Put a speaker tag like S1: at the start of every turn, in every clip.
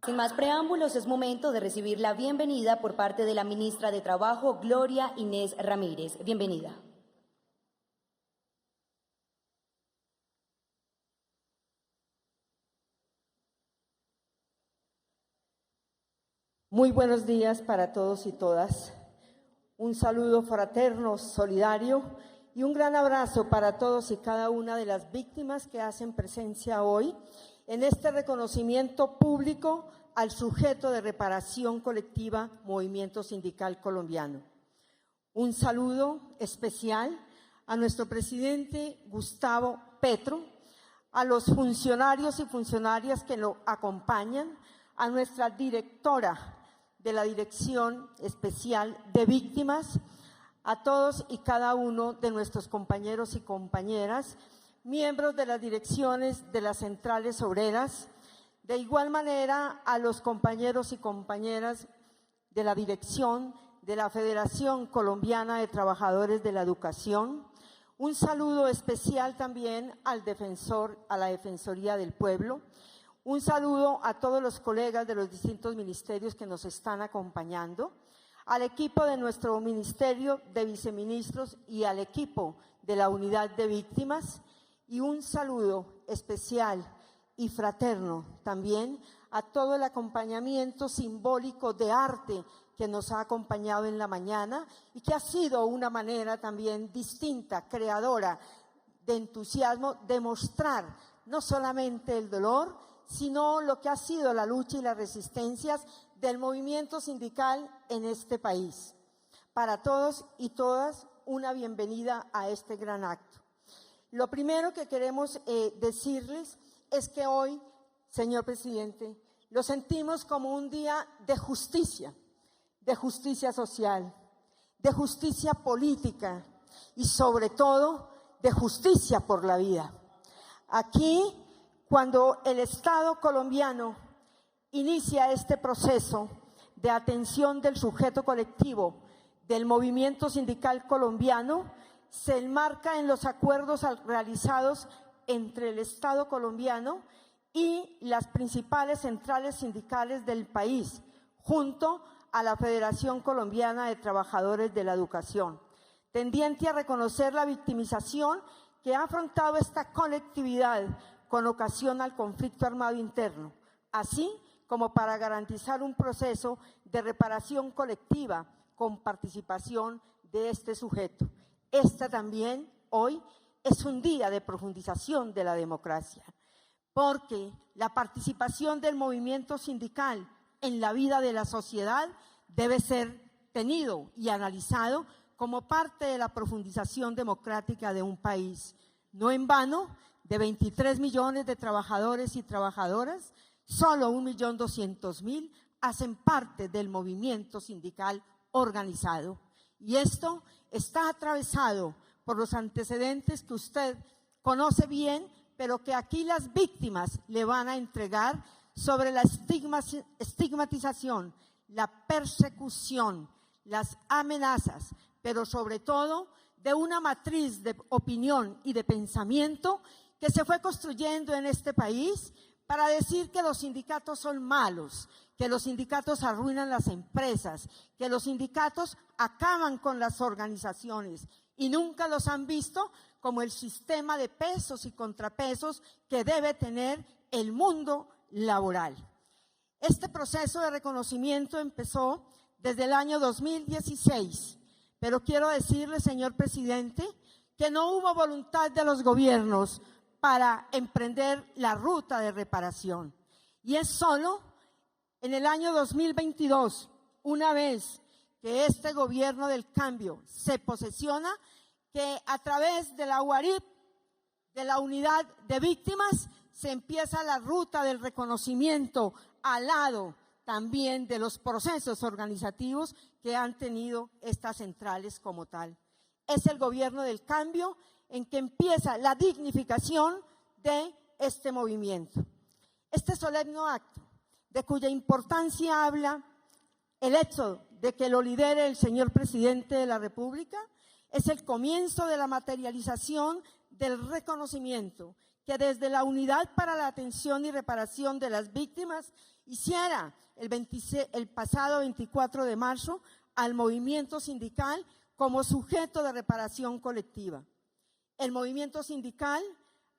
S1: Sin más preámbulos, es momento de recibir la bienvenida por parte de la ministra de Trabajo, Gloria Inés Ramírez. Bienvenida.
S2: Muy buenos días para todos y todas. Un saludo fraterno, solidario y un gran abrazo para todos y cada una de las víctimas que hacen presencia hoy en este reconocimiento público al sujeto de reparación colectiva Movimiento Sindical Colombiano. Un saludo especial a nuestro presidente Gustavo Petro, a los funcionarios y funcionarias que lo acompañan, a nuestra directora de la Dirección Especial de Víctimas, a todos y cada uno de nuestros compañeros y compañeras, miembros de las direcciones de las centrales obreras, de igual manera a los compañeros y compañeras de la dirección de la Federación Colombiana de Trabajadores de la Educación. Un saludo especial también al defensor, a la Defensoría del Pueblo. Un saludo a todos los colegas de los distintos ministerios que nos están acompañando, al equipo de nuestro Ministerio de Viceministros y al equipo de la Unidad de Víctimas, y un saludo especial y fraterno también a todo el acompañamiento simbólico de arte que nos ha acompañado en la mañana y que ha sido una manera también distinta, creadora, de entusiasmo, de mostrar no solamente el dolor, sino lo que ha sido la lucha y las resistencias del movimiento sindical en este país. Para todos y todas, una bienvenida a este gran acto. Lo primero que queremos decirles es que hoy, señor presidente, lo sentimos como un día de justicia social, de justicia política y sobre todo de justicia por la vida. Aquí, cuando el Estado colombiano inicia este proceso de atención del sujeto colectivo del movimiento sindical colombiano, se enmarca en los acuerdos realizados entre el Estado colombiano y las principales centrales sindicales del país, junto a la Federación Colombiana de Trabajadores de la Educación, tendiente a reconocer la victimización que ha afrontado esta colectividad con ocasión al conflicto armado interno, así como para garantizar un proceso de reparación colectiva con participación de este sujeto. Esta también hoy es un día de profundización de la democracia, porque la participación del movimiento sindical en la vida de la sociedad debe ser tenido y analizado como parte de la profundización democrática de un país. No en vano, de 23 millones de trabajadores y trabajadoras, solo 1.200.000 hacen parte del movimiento sindical organizado. Y esto está atravesado por los antecedentes que usted conoce bien, pero que aquí las víctimas le van a entregar sobre la estigmatización, la persecución, las amenazas, pero sobre todo de una matriz de opinión y de pensamiento que se fue construyendo en este país para decir que los sindicatos son malos, que los sindicatos arruinan las empresas, que los sindicatos acaban con las organizaciones y nunca los han visto como el sistema de pesos y contrapesos que debe tener el mundo laboral. Este proceso de reconocimiento empezó desde el año 2016, pero quiero decirle, señor presidente, que no hubo voluntad de los gobiernos para emprender la ruta de reparación. Y es solo en el año 2022, una vez que este gobierno del cambio se posesiona, que a través de la UARIP, de la Unidad de Víctimas, se empieza la ruta del reconocimiento al lado también de los procesos organizativos que han tenido estas centrales como tal. Es el gobierno del cambio en que empieza la dignificación de este movimiento. Este solemne acto, de cuya importancia habla el hecho de que lo lidere el señor presidente de la República, es el comienzo de la materialización del reconocimiento que desde la Unidad para la Atención y Reparación de las Víctimas hiciera el pasado 24 de marzo al movimiento sindical como sujeto de reparación colectiva. El movimiento sindical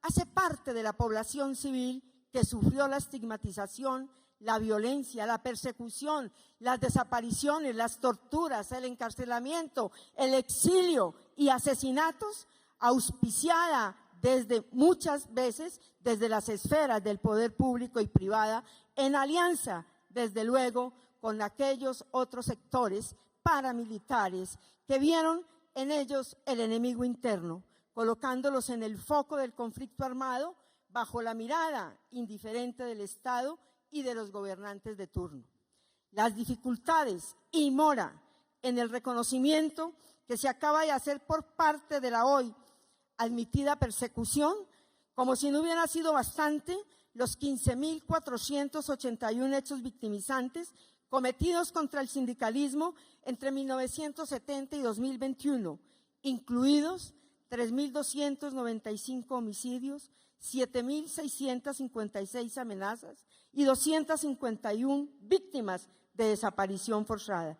S2: hace parte de la población civil que sufrió la estigmatización, la violencia, la persecución, las desapariciones, las torturas, el encarcelamiento, el exilio y asesinatos, auspiciada desde muchas veces desde las esferas del poder público y privada, en alianza, desde luego, con aquellos otros sectores paramilitares que vieron en ellos el enemigo interno, colocándolos en el foco del conflicto armado bajo la mirada indiferente del Estado y de los gobernantes de turno. Las dificultades y mora en el reconocimiento que se acaba de hacer por parte de la hoy admitida persecución, como si no hubiera sido bastante los 15.481 hechos victimizantes cometidos contra el sindicalismo entre 1970 y 2021, incluidos 3.295 homicidios, 7.656 amenazas y 251 víctimas de desaparición forzada,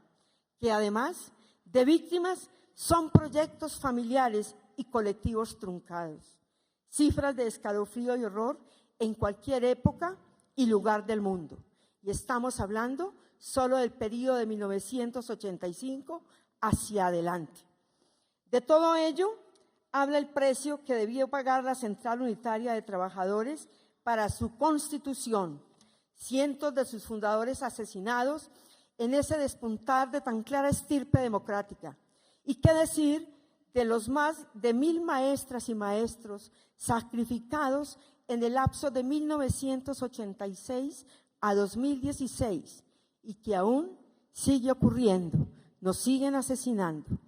S2: que además de víctimas son proyectos familiares y colectivos truncados. Cifras de escalofrío y horror en cualquier época y lugar del mundo. Y estamos hablando solo del periodo de 1985 hacia adelante. De todo ello habla el precio que debió pagar la Central Unitaria de Trabajadores para su constitución. Cientos de sus fundadores asesinados en ese despuntar de tan clara estirpe democrática. ¿Y qué decir de los más de 1.000 maestras y maestros sacrificados en el lapso de 1986 a 2016 y que aún sigue ocurriendo, nos siguen asesinando?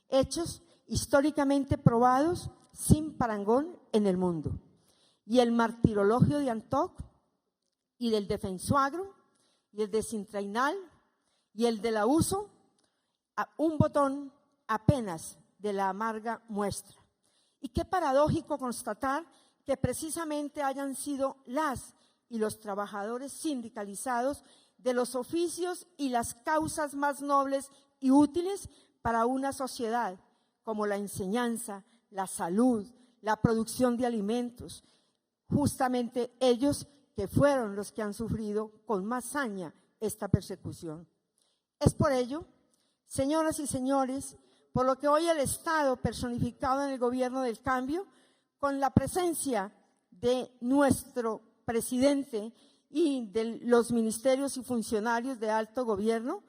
S2: Hechos históricamente probados sin parangón en el mundo. Y el martirologio de Antoc y del Defensuagro y el de Sintrainal y el de la USO, un botón apenas de la amarga muestra. Y qué paradójico constatar que precisamente hayan sido las y los trabajadores sindicalizados de los oficios y las causas más nobles y útiles para una sociedad, como la enseñanza, la salud, la producción de alimentos, justamente ellos que fueron los que han sufrido con más saña esta persecución. Es por ello, señoras y señores, por lo que hoy el Estado, personificado en el Gobierno del Cambio, con la presencia de nuestro presidente y de los ministerios y funcionarios de alto gobierno,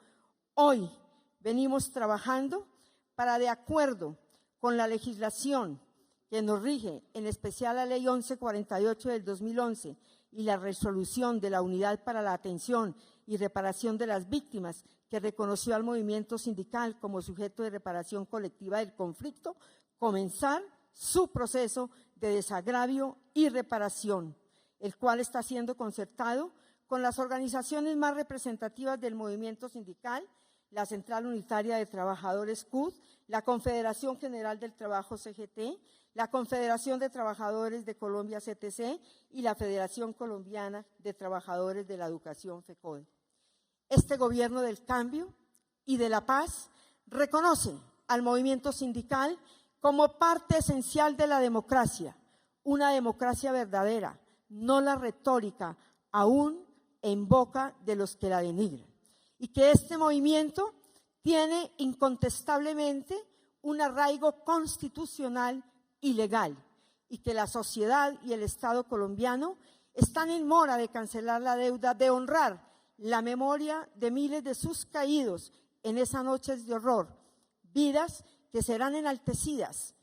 S2: hoy venimos trabajando para, de acuerdo con la legislación que nos rige, en especial la Ley 1148 del 2011 y la resolución de la Unidad para la Atención y Reparación de las Víctimas, que reconoció al movimiento sindical como sujeto de reparación colectiva del conflicto, comenzar su proceso de desagravio y reparación, el cual está siendo concertado con las organizaciones más representativas del movimiento sindical, la Central Unitaria de Trabajadores CUT, la Confederación General del Trabajo CGT, la Confederación de Trabajadores de Colombia CTC y la Federación Colombiana de Trabajadores de la Educación FECODE. Este Gobierno del Cambio y de la Paz reconoce al movimiento sindical como parte esencial de la democracia, una democracia verdadera, no la retórica, aún en boca de los que la denigran. Y que este movimiento tiene incontestablemente un arraigo constitucional y legal, y que la sociedad y el Estado colombiano están en mora de cancelar la deuda, de honrar la memoria de miles de sus caídos en esas noches de horror, vidas que serán enaltecidas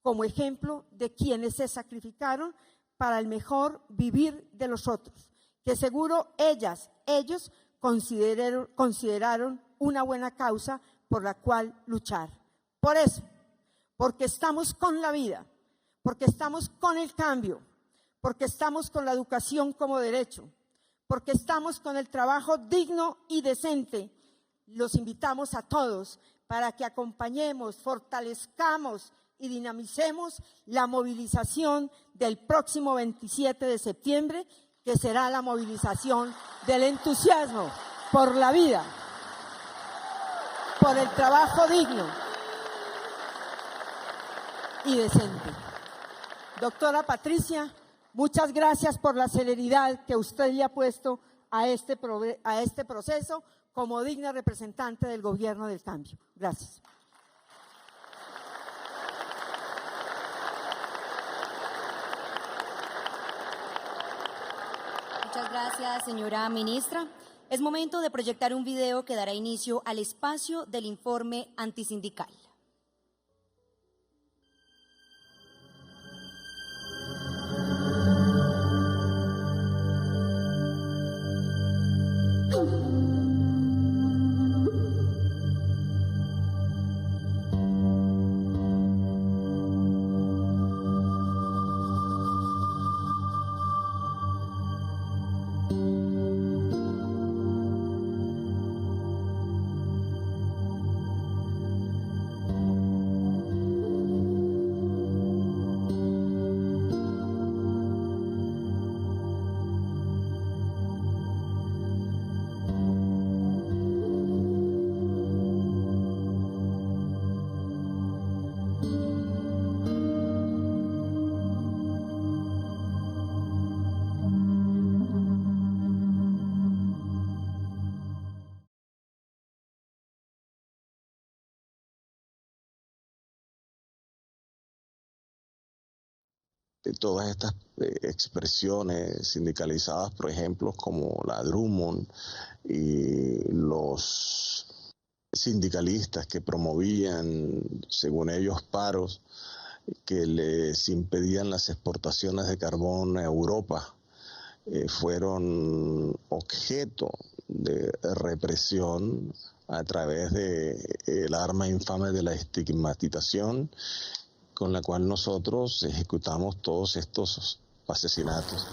S2: como ejemplo de quienes se sacrificaron para el mejor vivir de los otros, que seguro ellos consideraron una buena causa por la cual luchar. Por eso, porque estamos con la vida, porque estamos con el cambio, porque estamos con la educación como derecho, porque estamos con el trabajo digno y decente, los invitamos a todos para que acompañemos, fortalezcamos y dinamicemos la movilización del próximo 27 de septiembre, que será la movilización del entusiasmo por la vida, por el trabajo digno y decente. Doctora Patricia, muchas gracias por la celeridad que usted le ha puesto a este proceso como digna representante del Gobierno del Cambio. Gracias.
S1: Muchas gracias, señora ministra. Es momento de proyectar un video que dará inicio al espacio del informe antisindical.
S3: Todas estas expresiones sindicalizadas, por ejemplo, como la Drummond y los sindicalistas que promovían, según ellos, paros que les impedían las exportaciones de carbón a Europa, fueron objeto de represión a través del arma infame de la estigmatización, con la cual nosotros ejecutamos todos estos asesinatos.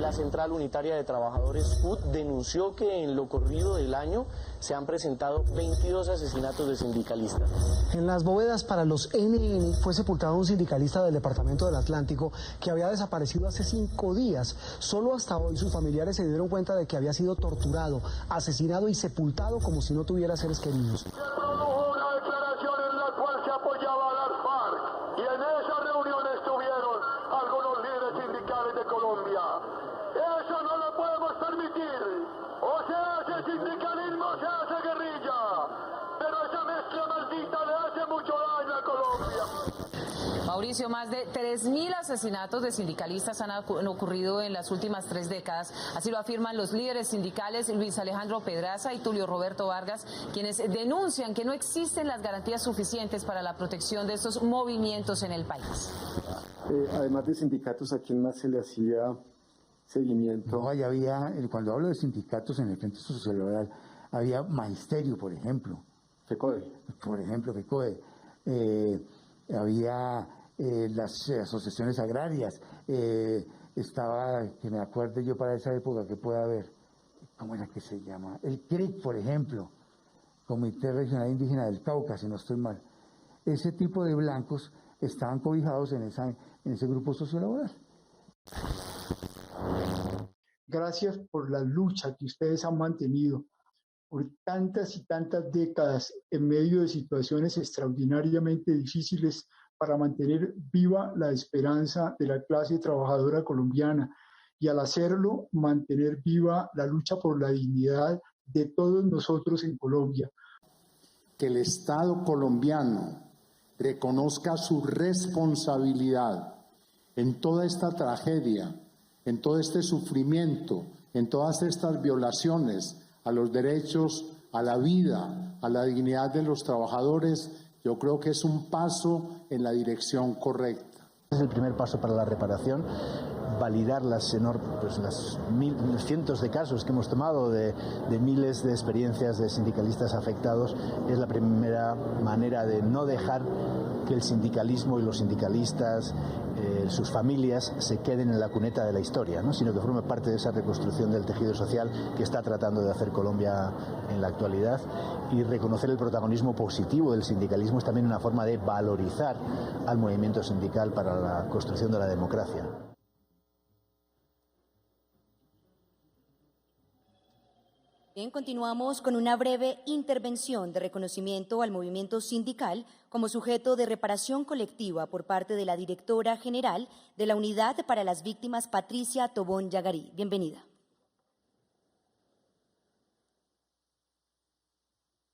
S4: La Central Unitaria de Trabajadores FUT denunció que en lo corrido del año se han presentado 22 asesinatos de sindicalistas.
S5: En las bóvedas para los NN fue sepultado un sindicalista del Departamento del Atlántico que había desaparecido hace 5 días. Solo hasta hoy sus familiares se dieron cuenta de que había sido torturado, asesinado y sepultado como si no tuviera seres queridos.
S6: Se produjo una declaración en la cual se apoyaba a las FARC y en esa reunión estuvieron algunos líderes sindicales de Colombia. Eso no lo podemos permitir. O se hace sindicalismo o se hace guerrilla. Pero esa mezcla maldita le hace mucho daño a Colombia.
S7: Mauricio, más de 3.000 asesinatos de sindicalistas han ocurrido en las últimas 3 décadas. Así lo afirman los líderes sindicales Luis Alejandro Pedraza y Tulio Roberto Vargas, quienes denuncian que no existen las garantías suficientes para la protección de estos movimientos en el país.
S8: Además de sindicatos, ¿a quién más se le hacía seguimiento?
S9: No, ya había, cuando hablo de sindicatos en el Frente Social Laboral, había magisterio, por ejemplo.
S8: FECODE.
S9: Por ejemplo, FECODE. Había las asociaciones agrarias. Estaba, que me acuerdo yo para esa época, que pueda haber, ¿cómo era que se llama? El CRIC, por ejemplo, Comité Regional Indígena del Cauca, si no estoy mal. Ese tipo de blancos estaban cobijados en ese grupo sociolaboral.
S8: Gracias por la lucha que ustedes han mantenido por tantas y tantas décadas en medio de situaciones extraordinariamente difíciles para mantener viva la esperanza de la clase trabajadora colombiana y al hacerlo mantener viva la lucha por la dignidad de todos nosotros en Colombia.
S10: Que el Estado colombiano reconozca su responsabilidad en toda esta tragedia, en todo este sufrimiento, en todas estas violaciones a los derechos, a la vida, a la dignidad de los trabajadores, yo creo que es un paso en la dirección correcta.
S11: Es el primer paso para la reparación, validar las cientos de casos que hemos tomado de miles de experiencias de sindicalistas afectados. Es la primera manera de no dejar que el sindicalismo y los sindicalistas, sus familias, se queden en la cuneta de la historia, ¿no? Sino que forme parte de esa reconstrucción del tejido social que está tratando de hacer Colombia en la actualidad. Y reconocer el protagonismo positivo del sindicalismo es también una forma de valorizar al movimiento sindical para la construcción de la democracia.
S1: Bien, continuamos con una breve intervención de reconocimiento al movimiento sindical como sujeto de reparación colectiva por parte de la directora general de la Unidad para las Víctimas, Patricia Tobón Yagarí. Bienvenida.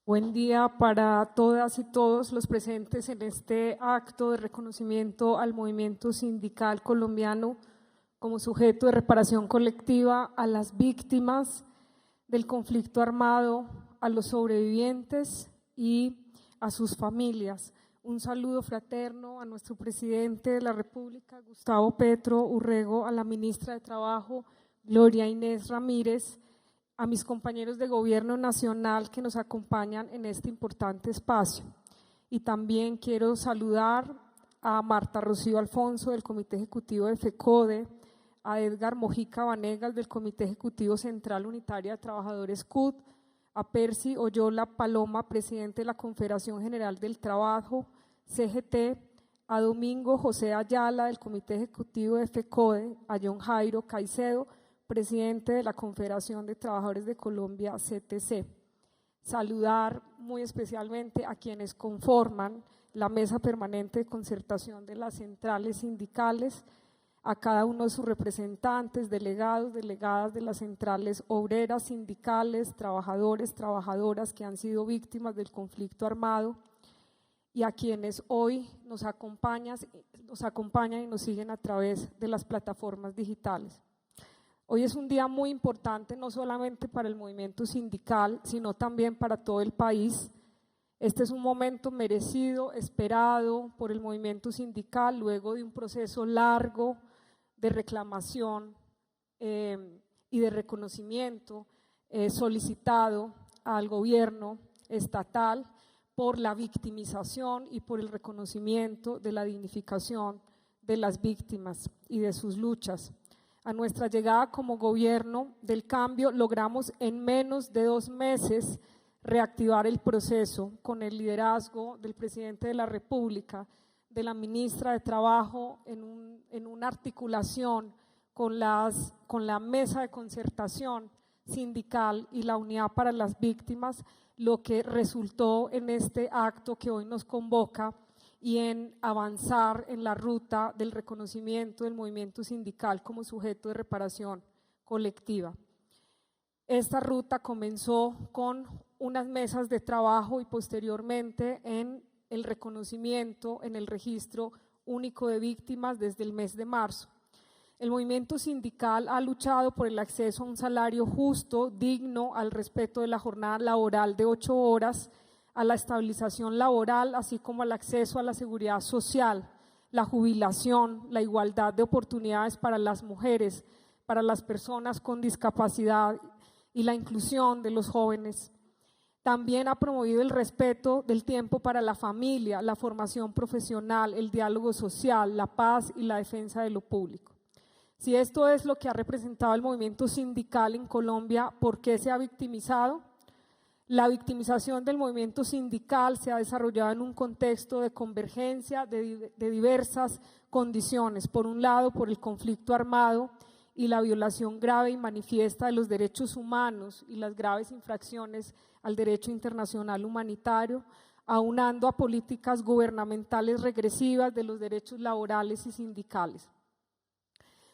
S12: Buen día para todas y todos los presentes en este acto de reconocimiento al movimiento sindical colombiano como sujeto de reparación colectiva, a las víctimas del conflicto armado, a los sobrevivientes y a sus familias. Un saludo fraterno a nuestro presidente de la República, Gustavo Petro Urrego, a la ministra de Trabajo, Gloria Inés Ramírez, a mis compañeros de Gobierno Nacional que nos acompañan en este importante espacio. Y también quiero saludar a Marta Rocío Alfonso del Comité Ejecutivo de FECODE, a Edgar Mojica Vanegas del Comité Ejecutivo Central Unitaria de Trabajadores CUT, a Percy Oyola Paloma, presidente de la Confederación General del Trabajo, CGT, a Domingo José Ayala del Comité Ejecutivo de FECODE, a John Jairo Caicedo, presidente de la Confederación de Trabajadores de Colombia, CTC. Saludar muy especialmente a quienes conforman la Mesa Permanente de Concertación de las Centrales Sindicales, a cada uno de sus representantes, delegados, delegadas de las centrales obreras, sindicales, trabajadores, trabajadoras que han sido víctimas del conflicto armado y a quienes hoy nos acompañan y nos siguen a través de las plataformas digitales. Hoy es un día muy importante no solamente para el movimiento sindical, sino también para todo el país. Este es un momento merecido, esperado por el movimiento sindical luego de un proceso largo de reclamación y de reconocimiento solicitado al gobierno estatal por la victimización y por el reconocimiento de la dignificación de las víctimas y de sus luchas. A nuestra llegada como gobierno del cambio logramos en menos de 2 meses reactivar el proceso con el liderazgo del presidente de la República, de la ministra de Trabajo en una articulación con la mesa de concertación sindical y la unidad para las víctimas, lo que resultó en este acto que hoy nos convoca y en avanzar en la ruta del reconocimiento del movimiento sindical como sujeto de reparación colectiva. Esta ruta comenzó con unas mesas de trabajo y posteriormente en el reconocimiento en el registro único de víctimas desde el mes de marzo. El movimiento sindical ha luchado por el acceso a un salario justo, digno, al respeto de la jornada laboral de 8 horas, a la estabilización laboral, así como al acceso a la seguridad social, la jubilación, la igualdad de oportunidades para las mujeres, para las personas con discapacidad y la inclusión de los jóvenes. También ha promovido el respeto del tiempo para la familia, la formación profesional, el diálogo social, la paz y la defensa de lo público. Si esto es lo que ha representado el movimiento sindical en Colombia, ¿por qué se ha victimizado? La victimización del movimiento sindical se ha desarrollado en un contexto de convergencia de diversas condiciones. Por un lado, por el conflicto armado y la violación grave y manifiesta de los derechos humanos y las graves infracciones al derecho internacional humanitario, aunando a políticas gubernamentales regresivas de los derechos laborales y sindicales.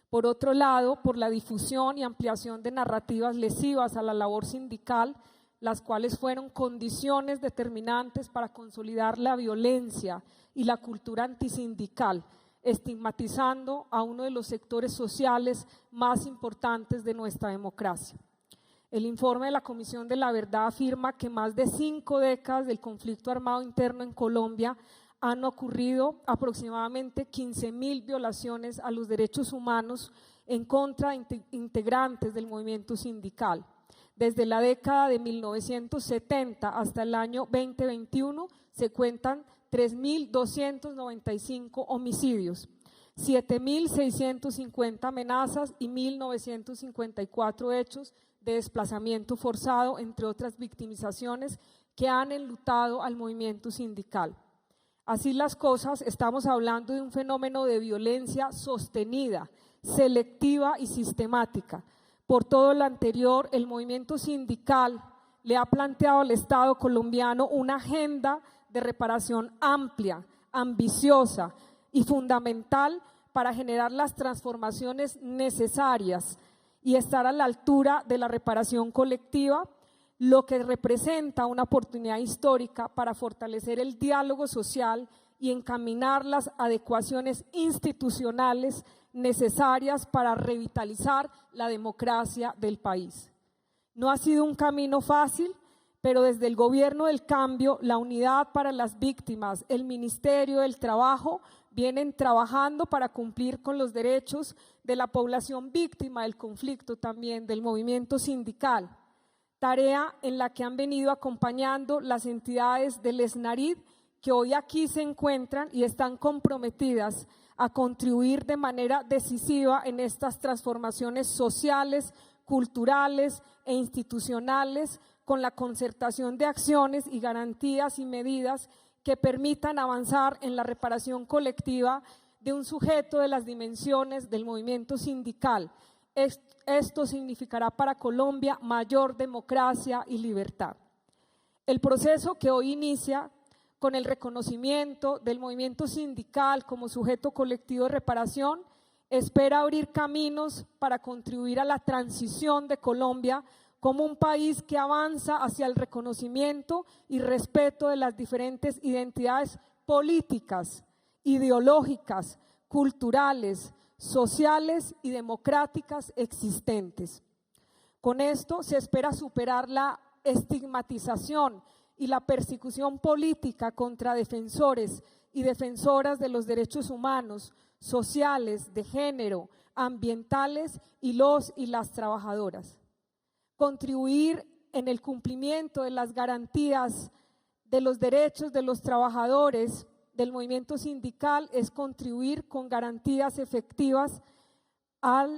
S12: Por otro lado, por la difusión y ampliación de narrativas lesivas a la labor sindical, las cuales fueron condiciones determinantes para consolidar la violencia y la cultura antisindical, estigmatizando a uno de los sectores sociales más importantes de nuestra democracia. El informe de la Comisión de la Verdad afirma que más de 5 décadas del conflicto armado interno en Colombia han ocurrido aproximadamente 15.000 violaciones a los derechos humanos en contra de integrantes del movimiento sindical. Desde la década de 1970 hasta el año 2021 se cuentan 3.295 homicidios, 7.650 amenazas y 1.954 hechos de desplazamiento forzado, entre otras victimizaciones que han enlutado al movimiento sindical. Así las cosas, estamos hablando de un fenómeno de violencia sostenida, selectiva y sistemática, Por todo lo anterior, el movimiento sindical le ha planteado al Estado colombiano una agenda de reparación amplia, ambiciosa y fundamental para generar las transformaciones necesarias y estar a la altura de la reparación colectiva, lo que representa una oportunidad histórica para fortalecer el diálogo social y encaminar las adecuaciones institucionales necesarias para revitalizar la democracia del país. No ha sido un camino fácil, pero desde el Gobierno del Cambio, la Unidad para las Víctimas, el Ministerio del Trabajo, vienen trabajando para cumplir con los derechos de la población víctima del conflicto, también del movimiento sindical, tarea en la que han venido acompañando las entidades del ESNARID que hoy aquí se encuentran y están comprometidas a contribuir de manera decisiva en estas transformaciones sociales, culturales e institucionales, con la concertación de acciones y garantías y medidas que permitan avanzar en la reparación colectiva de un sujeto de las dimensiones del movimiento sindical. Esto significará para Colombia mayor democracia y libertad. El proceso que hoy inicia con el reconocimiento del movimiento sindical como sujeto colectivo de reparación espera abrir caminos para contribuir a la transición de Colombia como un país que avanza hacia el reconocimiento y respeto de las diferentes identidades políticas, ideológicas, culturales, sociales y democráticas existentes. Con esto se espera superar la estigmatización y la persecución política contra defensores y defensoras de los derechos humanos, sociales, de género, ambientales y los y las trabajadoras. Contribuir en el cumplimiento de las garantías de los derechos de los trabajadores del movimiento sindical es contribuir con garantías efectivas a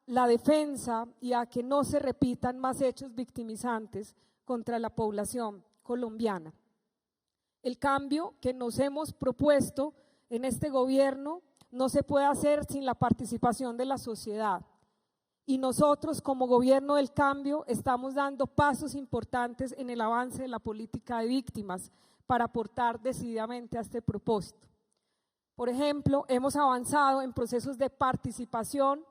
S12: la defensa y a que no se repitan más hechos victimizantes contra la población colombiana. El cambio que nos hemos propuesto en este gobierno no se puede hacer sin la participación de la sociedad. Y nosotros como Gobierno del Cambio estamos dando pasos importantes en el avance de la política de víctimas para aportar decididamente a este propósito. Por ejemplo, hemos avanzado en procesos de participación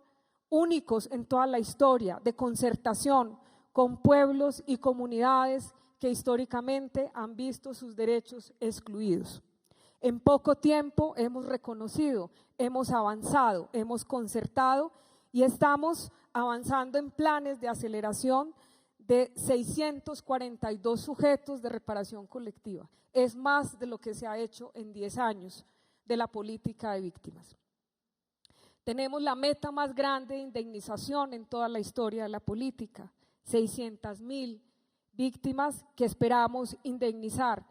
S12: únicos en toda la historia, de concertación con pueblos y comunidades que históricamente han visto sus derechos excluidos. En poco tiempo hemos reconocido, hemos avanzado, hemos concertado y estamos avanzando en planes de aceleración de 642 sujetos de reparación colectiva. Es más de lo que se ha hecho en 10 años de la política de víctimas. Tenemos la meta más grande de indemnización en toda la historia de la política, 600.000 víctimas que esperamos indemnizar,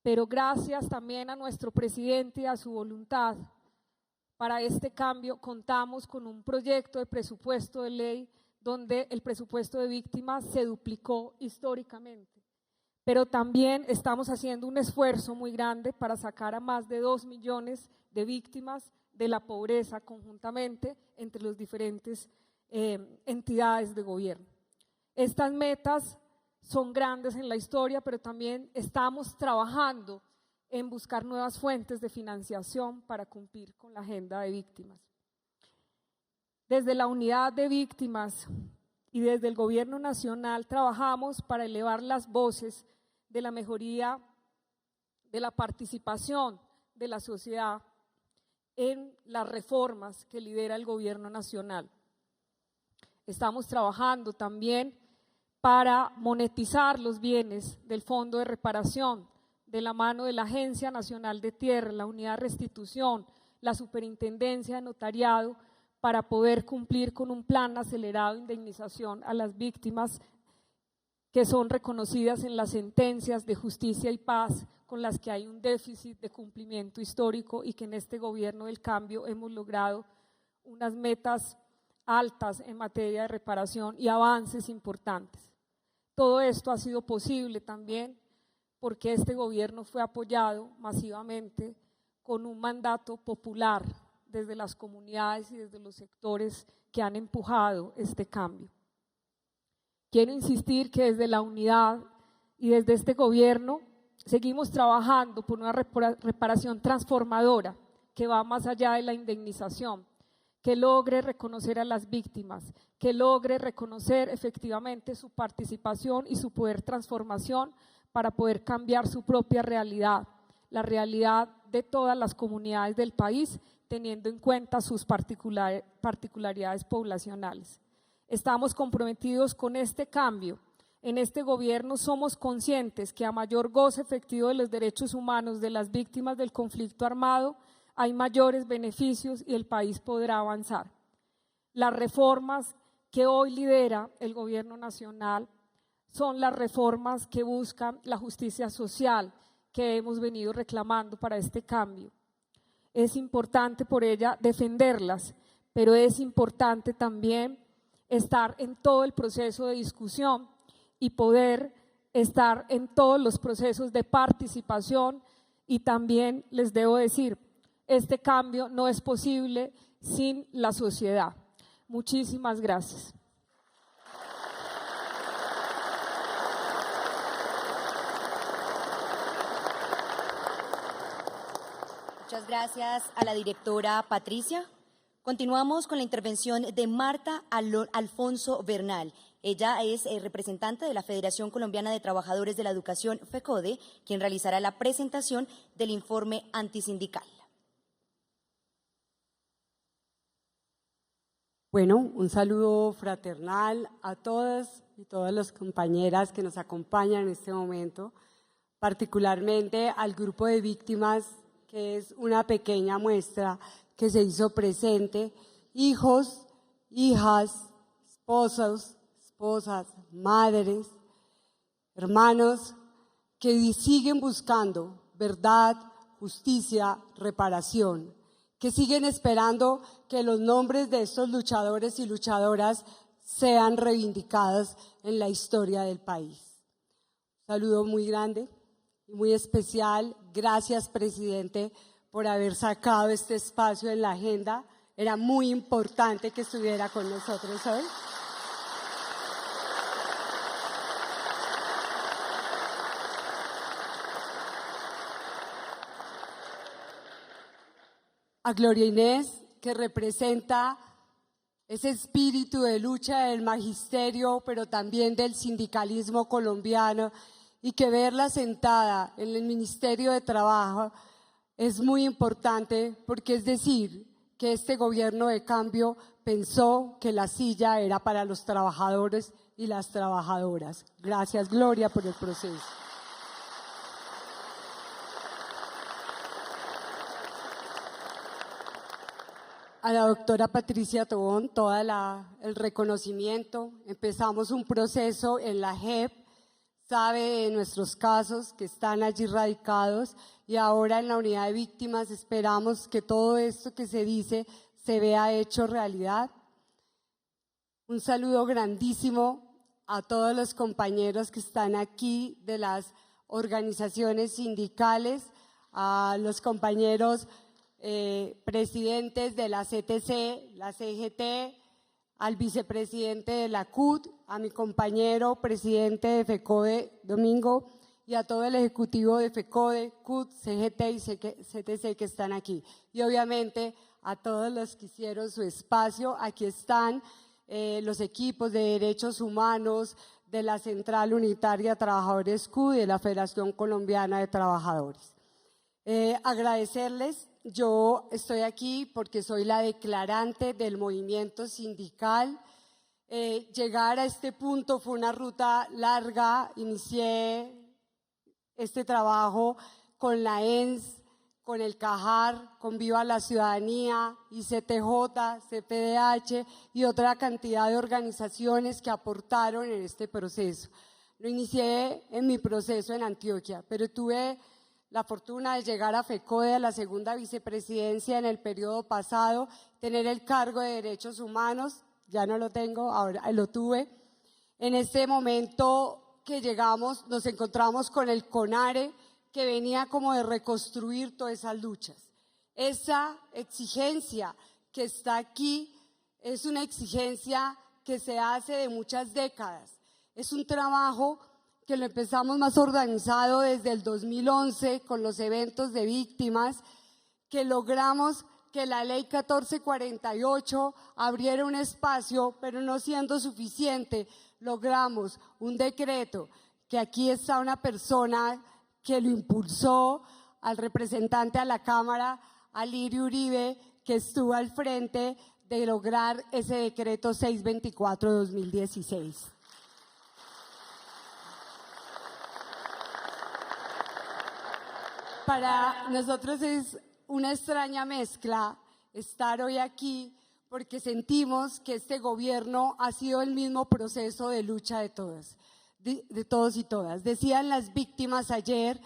S12: pero gracias también a nuestro presidente y a su voluntad, para este cambio contamos con un proyecto de presupuesto de ley donde el presupuesto de víctimas se duplicó históricamente, pero también estamos haciendo un esfuerzo muy grande para sacar a más de 2 millones de víctimas de la pobreza conjuntamente entre las diferentes entidades de gobierno. Estas metas son grandes en la historia, pero también estamos trabajando en buscar nuevas fuentes de financiación para cumplir con la agenda de víctimas. Desde la unidad de víctimas y desde el Gobierno Nacional trabajamos para elevar las voces de la mejoría de la participación de la sociedad en las reformas que lidera el Gobierno Nacional. Estamos trabajando también para monetizar los bienes del Fondo de Reparación, de la mano de la Agencia Nacional de Tierra, la Unidad de Restitución, la Superintendencia de Notariado, para poder cumplir con un plan acelerado de indemnización a las víctimas que son reconocidas en las sentencias de justicia y paz con las que hay un déficit de cumplimiento histórico y que en este Gobierno del Cambio hemos logrado unas metas altas en materia de reparación y avances importantes. Todo esto ha sido posible también porque este gobierno fue apoyado masivamente con un mandato popular desde las comunidades y desde los sectores que han empujado este cambio. Quiero insistir que desde la unidad y desde este gobierno seguimos trabajando por una reparación transformadora que va más allá de la indemnización, que logre reconocer a las víctimas, que logre reconocer efectivamente su participación y su poder transformación para poder cambiar su propia realidad, la realidad de todas las comunidades del país, teniendo en cuenta sus particularidades poblacionales. Estamos comprometidos con este cambio. En este gobierno somos conscientes que a mayor goce efectivo de los derechos humanos de las víctimas del conflicto armado, hay mayores beneficios y el país podrá avanzar. Las reformas que hoy lidera el gobierno nacional son las reformas que buscan la justicia social que hemos venido reclamando para este cambio. Es importante por ella defenderlas, pero es importante también estar en todo el proceso de discusión y poder estar en todos los procesos de participación. Y también les debo decir, este cambio no es posible sin la sociedad. Muchísimas gracias.
S1: Muchas gracias a la directora Patricia. Continuamos con la intervención de Marta Alfonso Bernal. Ella es representante de la Federación Colombiana de Trabajadores de la Educación, FECODE, quien realizará la presentación del informe antisindical.
S13: Bueno, un saludo fraternal a todas y todas las compañeras que nos acompañan en este momento, particularmente al grupo de víctimas, que es una pequeña muestra que se hizo presente, hijos, hijas, esposos, esposas, madres, hermanos, que siguen buscando verdad, justicia, reparación, que siguen esperando que los nombres de estos luchadores y luchadoras sean reivindicados en la historia del país. Un saludo muy grande y muy especial. Gracias, presidente, por haber sacado este espacio en la agenda. Era muy importante que estuviera con nosotros hoy. A Gloria Inés, que representa ese espíritu de lucha del magisterio, pero también del sindicalismo colombiano, y que verla sentada en el Ministerio de Trabajo es muy importante, porque es decir, que este gobierno de cambio pensó que la silla era para los trabajadores y las trabajadoras. Gracias, Gloria, por el proceso. A la doctora Patricia Tobón, el reconocimiento. Empezamos un proceso en la JEP, sabe de nuestros casos que están allí radicados, y ahora en la unidad de víctimas esperamos que todo esto que se dice se vea hecho realidad. Un saludo grandísimo a todos los compañeros que están aquí de las organizaciones sindicales, a los compañeros presidentes de la CTC, la CGT, al vicepresidente de la CUT, a mi compañero presidente de FECODE, Domingo, y a todo el ejecutivo de FECODE, CUT, CGT y CTC que están aquí. Y obviamente a todos los que hicieron su espacio. Aquí están los equipos de derechos humanos de la Central Unitaria de Trabajadores CUT y de la Federación Colombiana de Trabajadores. Agradecerles. Yo estoy aquí porque soy la declarante del movimiento sindical. Llegar a este punto fue una ruta larga. Inicié este trabajo con la ENS, con el CAJAR, con Viva la Ciudadanía, ICTJ, CPDH y otra cantidad de organizaciones que aportaron en este proceso. Lo inicié en mi proceso en Antioquia, pero tuve la fortuna de llegar a FECODE, a la segunda vicepresidencia en el periodo pasado, tener el cargo de Derechos Humanos, ya no lo tengo, ahora lo tuve. En este momento que llegamos, nos encontramos con el CONARE, que venía como de reconstruir todas esas luchas. Esa exigencia que está aquí es una exigencia que se hace de muchas décadas. Es un trabajo que lo empezamos más organizado desde el 2011 con los eventos de víctimas, que logramos que la ley 1448 abriera un espacio, pero no siendo suficiente, logramos un decreto, que aquí está una persona que lo impulsó, al representante a la Cámara, Alirio Uribe, que estuvo al frente de lograr ese decreto 624 de 2016. Para nosotros es una extraña mezcla estar hoy aquí porque sentimos que este gobierno ha sido el mismo proceso de lucha de todos y todas. Decían las víctimas ayer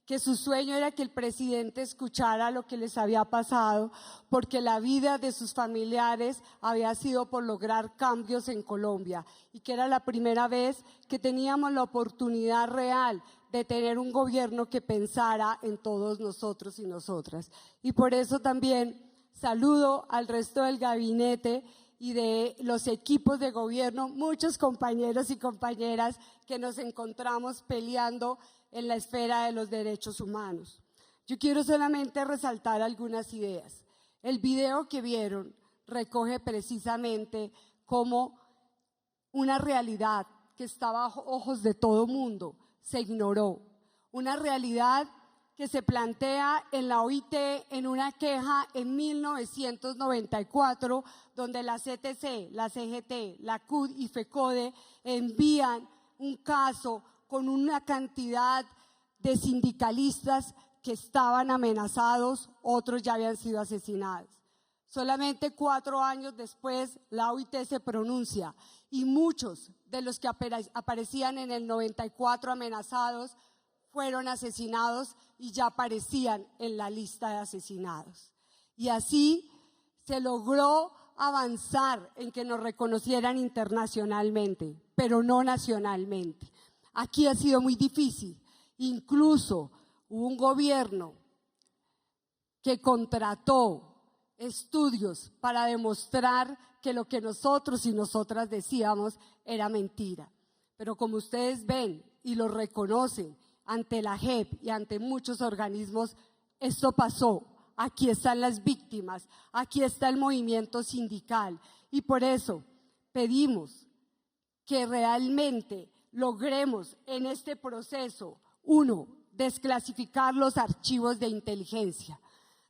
S13: que su sueño era que el presidente escuchara lo que les había pasado, porque la vida de sus familiares había sido por lograr cambios en Colombia y que era la primera vez que teníamos la oportunidad real de tener un gobierno que pensara en todos nosotros y nosotras. Y por eso también saludo al resto del gabinete y de los equipos de gobierno, muchos compañeros y compañeras que nos encontramos peleando en la esfera de los derechos humanos. Yo quiero solamente resaltar algunas ideas. El video que vieron recoge precisamente como una realidad que estaba a ojos de todo mundo se ignoró. Una realidad que se plantea en la OIT en una queja en 1994, donde la CTC, la CGT, la CUT y FECODE envían un caso con una cantidad de sindicalistas que estaban amenazados, otros ya habían sido asesinados. Solamente 4 años después, la OIT se pronuncia y muchos de los que aparecían en el 94 amenazados fueron asesinados y ya aparecían en la lista de asesinados. Y así se logró avanzar en que nos reconocieran internacionalmente, pero no nacionalmente. Aquí ha sido muy difícil. Incluso hubo un gobierno que contrató estudios para demostrar que lo que nosotros y nosotras decíamos era mentira. Pero como ustedes ven y lo reconocen ante la JEP y ante muchos organismos, esto pasó. Aquí están las víctimas, aquí está el movimiento sindical y por eso pedimos que realmente logremos en este proceso, 1, desclasificar los archivos de inteligencia.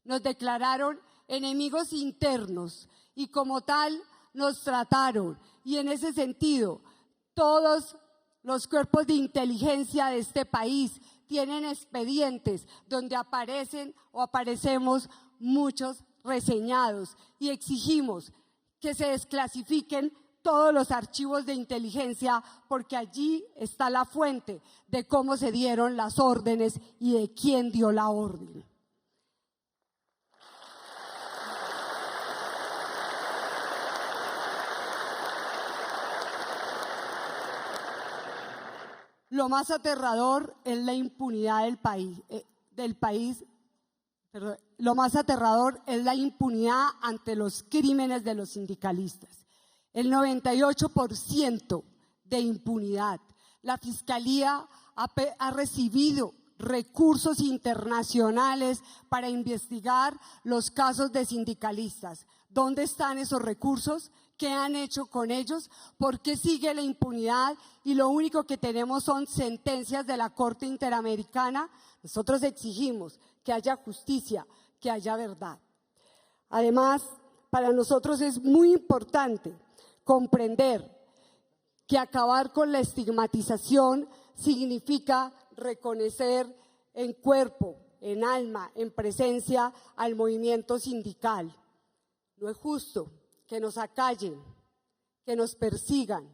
S13: Nos declararon enemigos internos y como tal nos trataron y en ese sentido todos los cuerpos de inteligencia de este país tienen expedientes donde aparecen o aparecemos muchos reseñados y exigimos que se desclasifiquen todos los archivos de inteligencia porque allí está la fuente de cómo se dieron las órdenes y de quién dio la orden. Lo más aterrador es la impunidad lo más aterrador es la impunidad ante los crímenes de los sindicalistas. El 98% de impunidad. La Fiscalía ha recibido recursos internacionales para investigar los casos de sindicalistas. ¿Dónde están esos recursos? ¿Qué han hecho con ellos? ¿Por qué sigue la impunidad? Y lo único que tenemos son sentencias de la Corte Interamericana. Nosotros exigimos que haya justicia, que haya verdad. Además, para nosotros es muy importante comprender que acabar con la estigmatización significa reconocer en cuerpo, en alma, en presencia al movimiento sindical. No es justo que nos acallen, que nos persigan,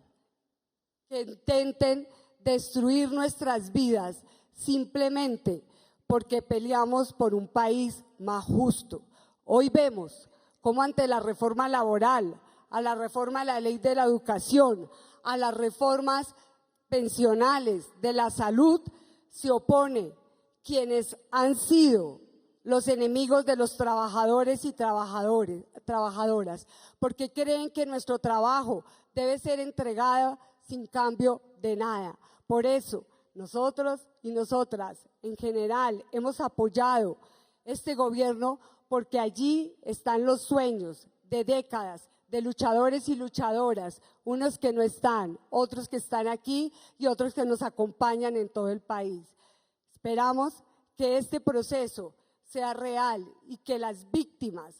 S13: que intenten destruir nuestras vidas simplemente porque peleamos por un país más justo. Hoy vemos cómo ante la reforma laboral, a la reforma de la ley de la educación, a las reformas pensionales, de la salud, se opone quienes han sido los enemigos de los trabajadores y trabajadoras, porque creen que nuestro trabajo debe ser entregado sin cambio de nada. Por eso, nosotros y nosotras, en general, hemos apoyado este gobierno porque allí están los sueños de décadas de luchadores y luchadoras, unos que no están, otros que están aquí y otros que nos acompañan en todo el país. Esperamos que este proceso sea real y que las víctimas,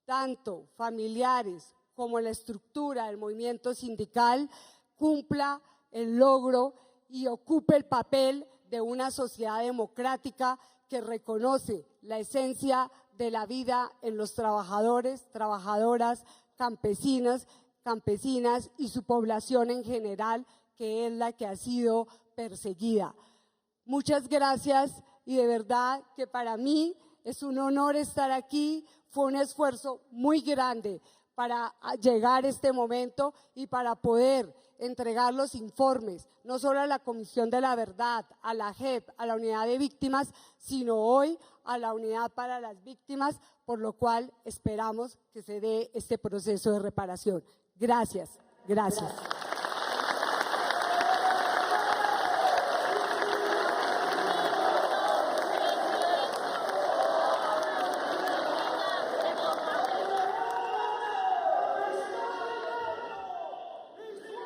S13: tanto familiares como la estructura del movimiento sindical, cumpla el logro y ocupe el papel de una sociedad democrática que reconoce la esencia de la vida en los trabajadores, trabajadoras, campesinas y su población en general, que es la que ha sido perseguida. Muchas gracias y de verdad que para mí es un honor estar aquí. Fue un esfuerzo muy grande para llegar a este momento y para poder entregar los informes, no solo a la Comisión de la Verdad, a la JEP, a la Unidad de Víctimas, sino hoy a la Unidad para las Víctimas, por lo cual esperamos que se dé este proceso de reparación. Gracias, gracias.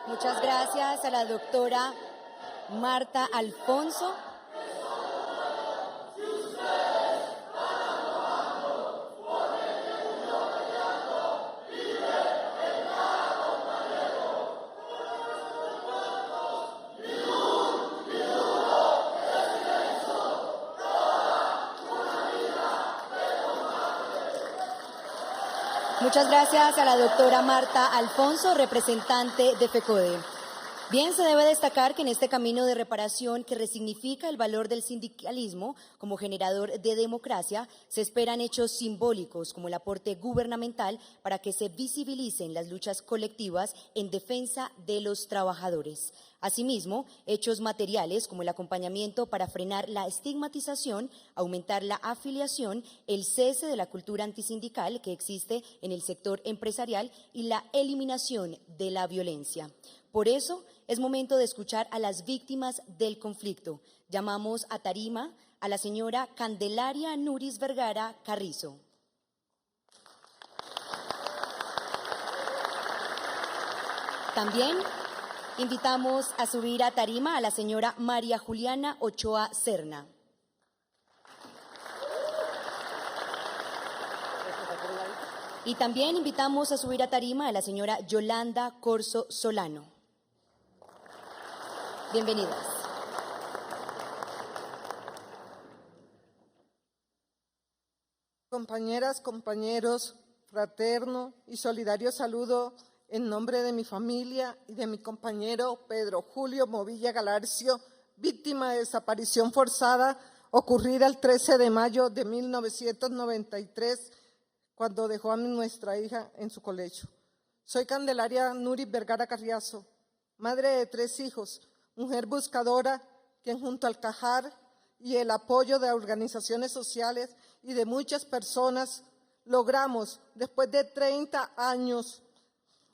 S1: Muchas gracias a la doctora Marta Alfonso. Muchas gracias a la doctora Marta Alfonso, representante de FECODE. Bien, se debe destacar que en este camino de reparación que resignifica el valor del sindicalismo como generador de democracia, se esperan hechos simbólicos como el aporte gubernamental para que se visibilicen las luchas colectivas en defensa de los trabajadores. Asimismo, hechos materiales como el acompañamiento para frenar la estigmatización, aumentar la afiliación, el cese de la cultura antisindical que existe en el sector empresarial y la eliminación de la violencia. Por eso, es momento de escuchar a las víctimas del conflicto. Llamamos a tarima a la señora Candelaria Nuris Vergara Carrizo. También invitamos a subir a tarima a la señora María Juliana Ochoa Serna. Y también invitamos a subir a tarima a la señora Yolanda Corso Solano. Bienvenidas.
S14: Compañeras, compañeros, fraterno y solidario saludo en nombre de mi familia y de mi compañero Pedro Julio Movilla Galarcio, víctima de desaparición forzada ocurrida el 13 de mayo de 1993, cuando dejó a nuestra hija en su colegio. Soy Candelaria Nuris Vergara Carrizo, madre de 3 hijos, mujer buscadora, quien junto al CAJAR y el apoyo de organizaciones sociales y de muchas personas logramos, después de 30 años,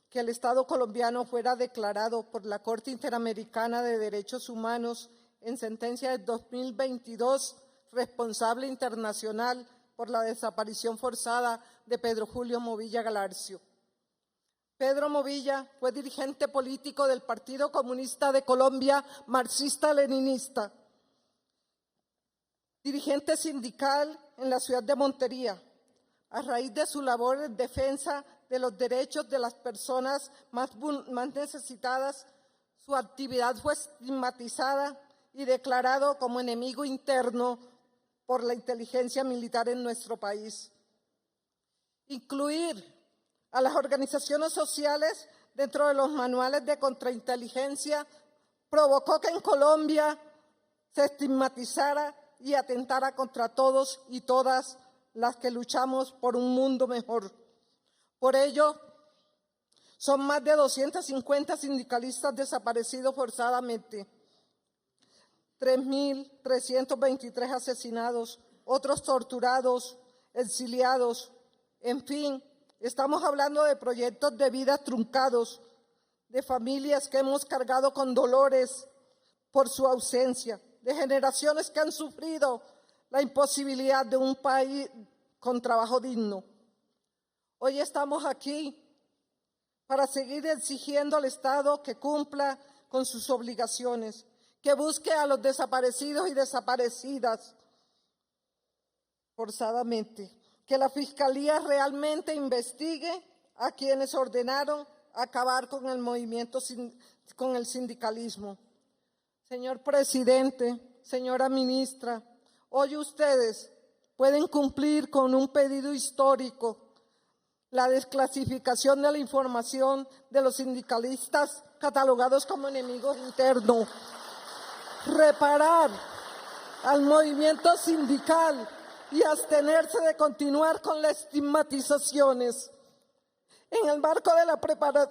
S14: que el Estado colombiano fuera declarado por la Corte Interamericana de Derechos Humanos en sentencia de 2022 responsable internacional por la desaparición forzada de Pedro Julio Movilla Galarcio. Pedro Movilla fue dirigente político del Partido Comunista de Colombia, marxista-leninista, dirigente sindical en la ciudad de Montería. A raíz de su labor en defensa de los derechos de las personas más necesitadas, su actividad fue estigmatizada y declarado como enemigo interno por la inteligencia militar en nuestro país. Incluir a las organizaciones sociales dentro de los manuales de contrainteligencia provocó que en Colombia se estigmatizara y atentara contra todos y todas las que luchamos por un mundo mejor. Por ello, son más de 250 sindicalistas desaparecidos forzadamente, 3.323 asesinados, otros torturados, exiliados. En fin, estamos hablando de proyectos de vida truncados, de familias que hemos cargado con dolores por su ausencia, de generaciones que han sufrido la imposibilidad de un país con trabajo digno. Hoy estamos aquí para seguir exigiendo al Estado que cumpla con sus obligaciones, que busque a los desaparecidos y desaparecidas forzadamente, que la Fiscalía realmente investigue a quienes ordenaron acabar con el movimiento, con el sindicalismo. Señor presidente, señora ministra, hoy ustedes pueden cumplir con un pedido histórico, la desclasificación de la información de los sindicalistas catalogados como enemigos internos, reparar al movimiento sindical y abstenerse de continuar con las estigmatizaciones. En el marco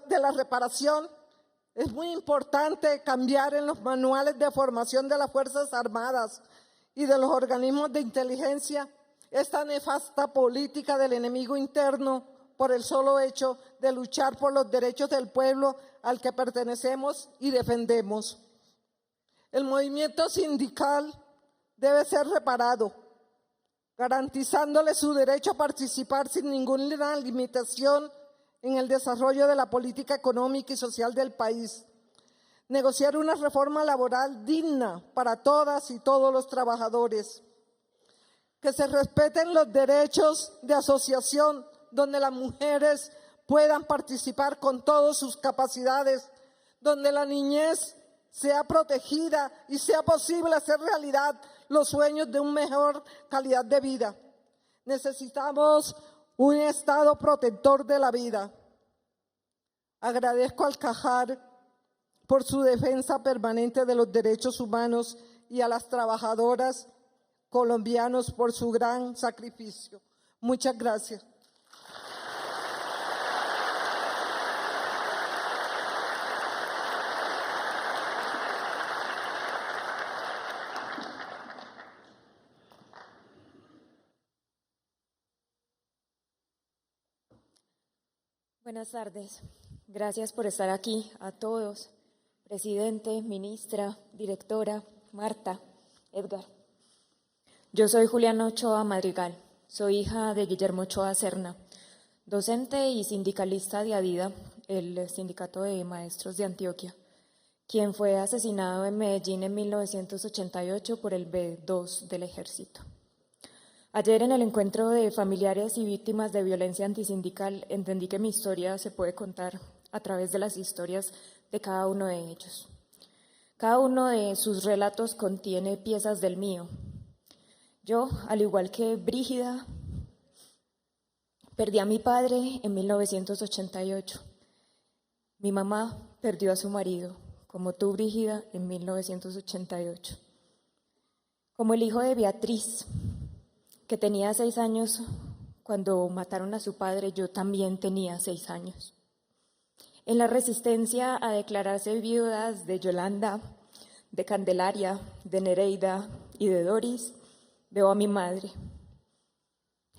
S14: de la reparación, es muy importante cambiar en los manuales de formación de las Fuerzas Armadas y de los organismos de inteligencia esta nefasta política del enemigo interno por el solo hecho de luchar por los derechos del pueblo al que pertenecemos y defendemos. El movimiento sindical debe ser reparado, garantizándole su derecho a participar sin ninguna limitación en el desarrollo de la política económica y social del país. Negociar una reforma laboral digna para todas y todos los trabajadores. Que se respeten los derechos de asociación, donde las mujeres puedan participar con todas sus capacidades, donde la niñez sea protegida y sea posible hacer realidad los sueños de una mejor calidad de vida. Necesitamos un Estado protector de la vida. Agradezco al CAJAR por su defensa permanente de los derechos humanos y a las trabajadoras colombianas por su gran sacrificio. Muchas gracias.
S15: Buenas tardes. Gracias por estar aquí a todos. Presidente, ministra, directora, Marta, Edgar. Yo soy Juliana Ochoa Madrigal. Soy hija de Guillermo Ochoa Serna, docente y sindicalista de ADIDA, el Sindicato de Maestros de Antioquia, quien fue asesinado en Medellín en 1988 por el B-2 del Ejército. Ayer en el encuentro de familiares y víctimas de violencia antisindical entendí que mi historia se puede contar a través de las historias de cada uno de ellos. Cada uno de sus relatos contiene piezas del mío. Yo, al igual que Brígida, perdí a mi padre en 1988. Mi mamá perdió a su marido, como tú, Brígida, en 1988. Como el hijo de Beatriz, que tenía 6 años cuando mataron a su padre, yo también tenía 6 años. En la resistencia a declararse viudas de Yolanda, de Candelaria, de Nereida y de Doris, veo a mi madre.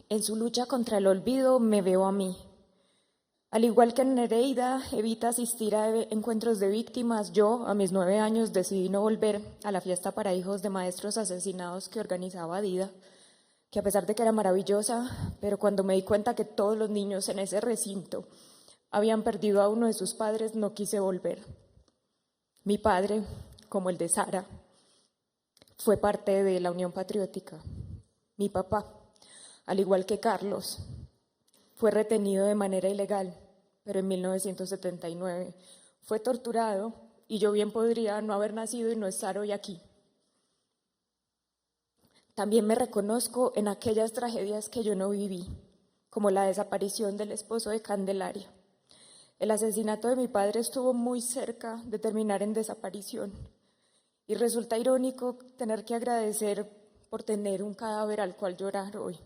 S15: En su lucha contra el olvido me veo a mí. Al igual que Nereida evita asistir a encuentros de víctimas, yo a mis 9 años decidí no volver a la fiesta para hijos de maestros asesinados que organizaba ADIDA, que a pesar de que era maravillosa, pero cuando me di cuenta que todos los niños en ese recinto habían perdido a uno de sus padres, no quise volver. Mi padre, como el de Sara, fue parte de la Unión Patriótica. Mi papá, al igual que Carlos, fue retenido de manera ilegal, pero en 1979 fue torturado y yo bien podría no haber nacido y no estar hoy aquí. También me reconozco en aquellas tragedias que yo no viví, como la desaparición del esposo de Candelaria. El asesinato de mi padre estuvo muy cerca de terminar en desaparición y resulta irónico tener que agradecer por tener un cadáver al cual llorar hoy.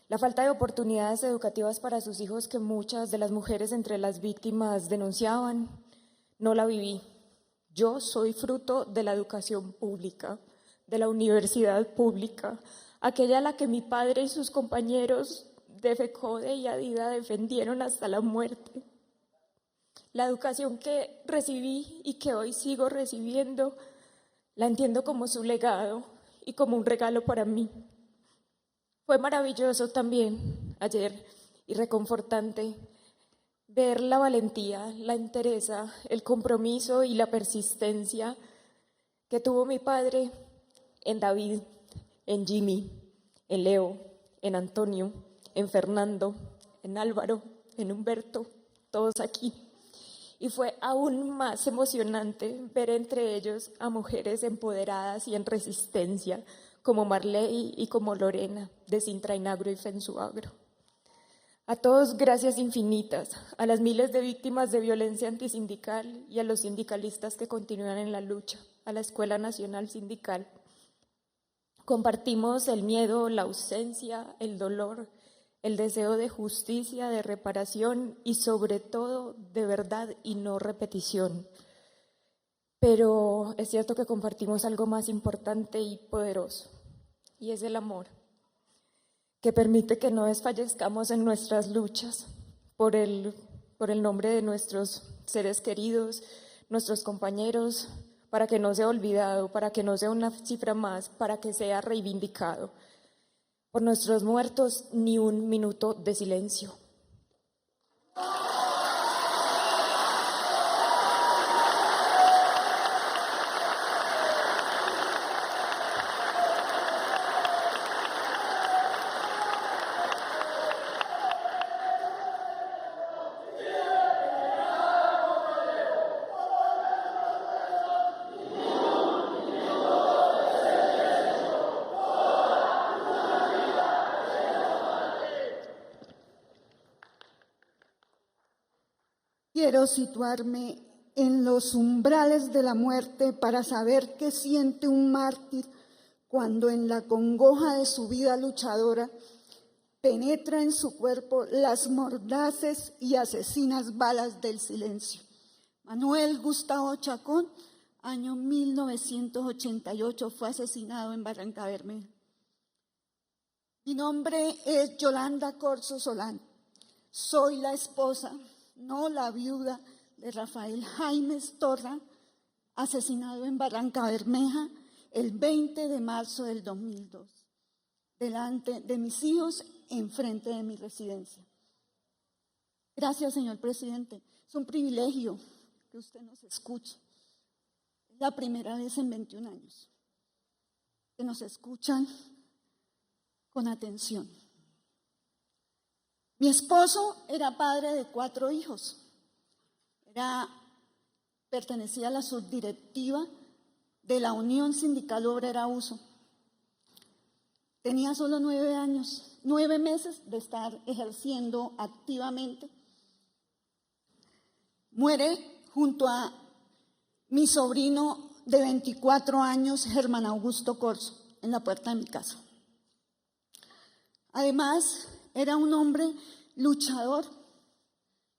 S15: La falta de oportunidades educativas para sus hijos que muchas de las mujeres entre las víctimas denunciaban, no la viví. Yo soy fruto de la educación pública, de la universidad pública, aquella a la que mi padre y sus compañeros de FECODE y ADIDA defendieron hasta la muerte. La educación que recibí y que hoy sigo recibiendo, la entiendo como su legado y como un regalo para mí. Fue maravilloso también ayer y reconfortante ver la valentía, la entereza, el compromiso y la persistencia que tuvo mi padre en David, en Jimmy, en Leo, en Antonio, en Fernando, en Álvaro, en Humberto, todos aquí. Y fue aún más emocionante ver entre ellos a mujeres empoderadas y en resistencia, como Marley y como Lorena, de Sintrainagro y Fensuagro. A todos, gracias infinitas, a las miles de víctimas de violencia antisindical y a los sindicalistas que continúan en la lucha, a la Escuela Nacional Sindical. Compartimos el miedo, la ausencia, el dolor, el deseo de justicia, de reparación y sobre todo de verdad y no repetición. Pero es cierto que compartimos algo más importante y poderoso, y es el amor, que permite que no desfallezcamos en nuestras luchas por el nombre de nuestros seres queridos, nuestros compañeros, para que no sea olvidado, para que no sea una cifra más, para que sea reivindicado. Por nuestros muertos, ni un minuto de silencio.
S16: Quiero situarme en los umbrales de la muerte para saber qué siente un mártir cuando en la congoja de su vida luchadora penetra en su cuerpo las mordaces y asesinas balas del silencio. Manuel Gustavo Chacón, año 1988, fue asesinado en Barrancabermeja. Mi nombre es Yolanda Corzo Solán. Soy la esposa, no la viuda, de Rafael Jaime Estorra, asesinado en Barrancabermeja el 20 de marzo del 2002, delante de mis hijos, enfrente de mi residencia. Gracias, señor presidente. Es un privilegio que usted nos escuche. Es la primera vez en 21 años que nos escuchan con atención. Mi esposo era padre de 4 hijos. Pertenecía a la subdirectiva de la Unión Sindical Obrera Uso. Tenía solo 9 meses de estar ejerciendo activamente. Muere junto a mi sobrino de 24 años, Germán Augusto Corzo, en la puerta de mi casa. Además, era un hombre luchador,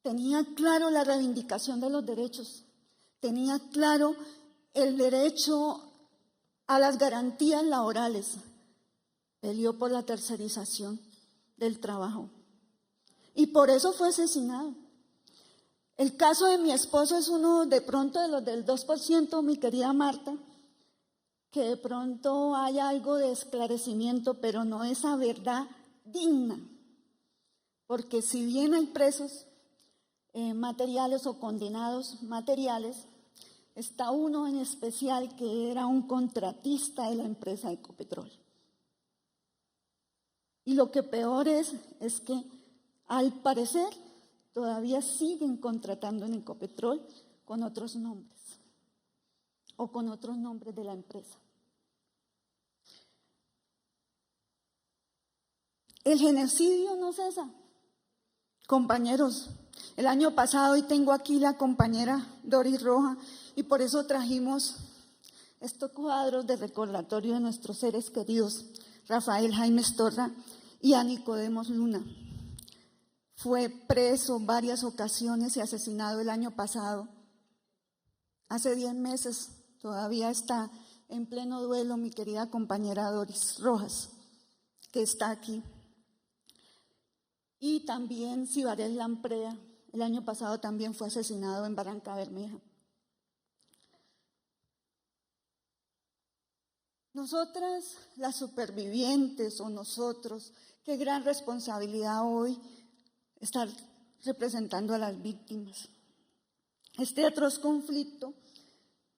S16: tenía claro la reivindicación de los derechos, tenía claro el derecho a las garantías laborales, peleó por la tercerización del trabajo y por eso fue asesinado. El caso de mi esposo es uno de pronto de los del 2%, mi querida Marta, que de pronto hay algo de esclarecimiento, pero no esa verdad digna. Porque si bien hay presos materiales o condenados materiales, está uno en especial que era un contratista de la empresa Ecopetrol. Y lo que peor es que al parecer todavía siguen contratando en Ecopetrol con otros nombres o con otros nombres de la empresa. El genocidio no cesa. Compañeros, el año pasado, y tengo aquí la compañera Doris Roja, y por eso trajimos estos cuadros de recordatorio de nuestros seres queridos, Rafael Jaime Estorra y a Nicodemos Luna. Fue preso en varias ocasiones y asesinado el año pasado. Hace 10 meses todavía está en pleno duelo mi querida compañera Doris Rojas, que está aquí. Y también Cibarés Lamprea, el año pasado también fue asesinado en Barranca Bermeja. Nosotras, las supervivientes, o nosotros, qué gran responsabilidad hoy estar representando a las víctimas. Este atroz conflicto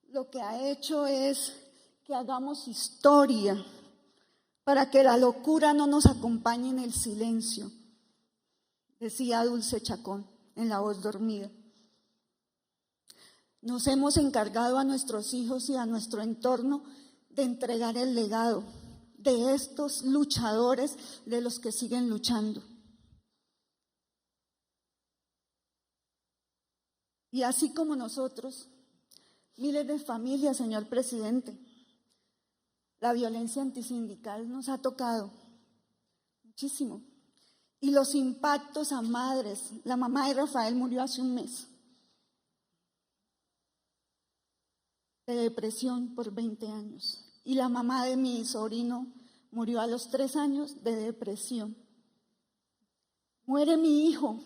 S16: lo que ha hecho es que hagamos historia para que la locura no nos acompañe en el silencio, decía Dulce Chacón en La Voz Dormida. Nos hemos encargado a nuestros hijos y a nuestro entorno de entregar el legado de estos luchadores, de los que siguen luchando. Y así como nosotros, miles de familias, señor presidente, la violencia antisindical nos ha tocado muchísimo. Y los impactos a madres, la mamá de Rafael murió hace un mes de depresión por 20 años. Y la mamá de mi sobrino murió a los 3 años de depresión. Muere mi hijo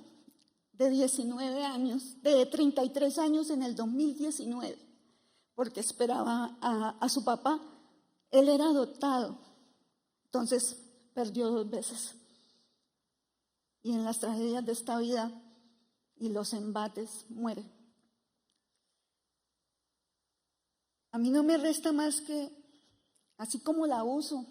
S16: de 19 años, de 33 años en el 2019, porque esperaba a su papá. Él era adoptado, entonces perdió 2 veces. Y en las tragedias de esta vida y los embates muere. A mí no me resta más que, así como la uso,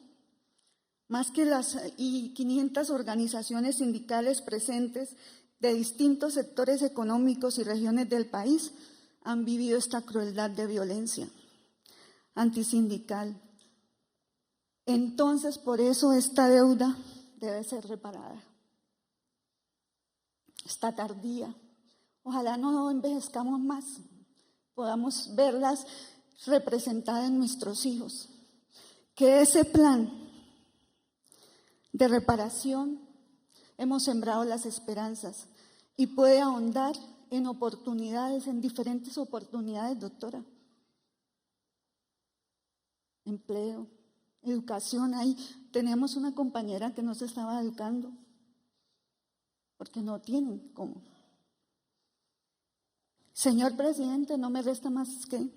S16: más que las 500 organizaciones sindicales presentes de distintos sectores económicos y regiones del país han vivido esta crueldad de violencia antisindical. Entonces, por eso esta deuda debe ser reparada. Está tardía. Ojalá no envejezcamos más, podamos verlas representadas en nuestros hijos. Que ese plan de reparación hemos sembrado las esperanzas y puede ahondar en oportunidades, en diferentes oportunidades, doctora. Empleo, educación. Ahí tenemos una compañera que no se estaba educando porque no tienen cómo. Señor presidente, no me resta más que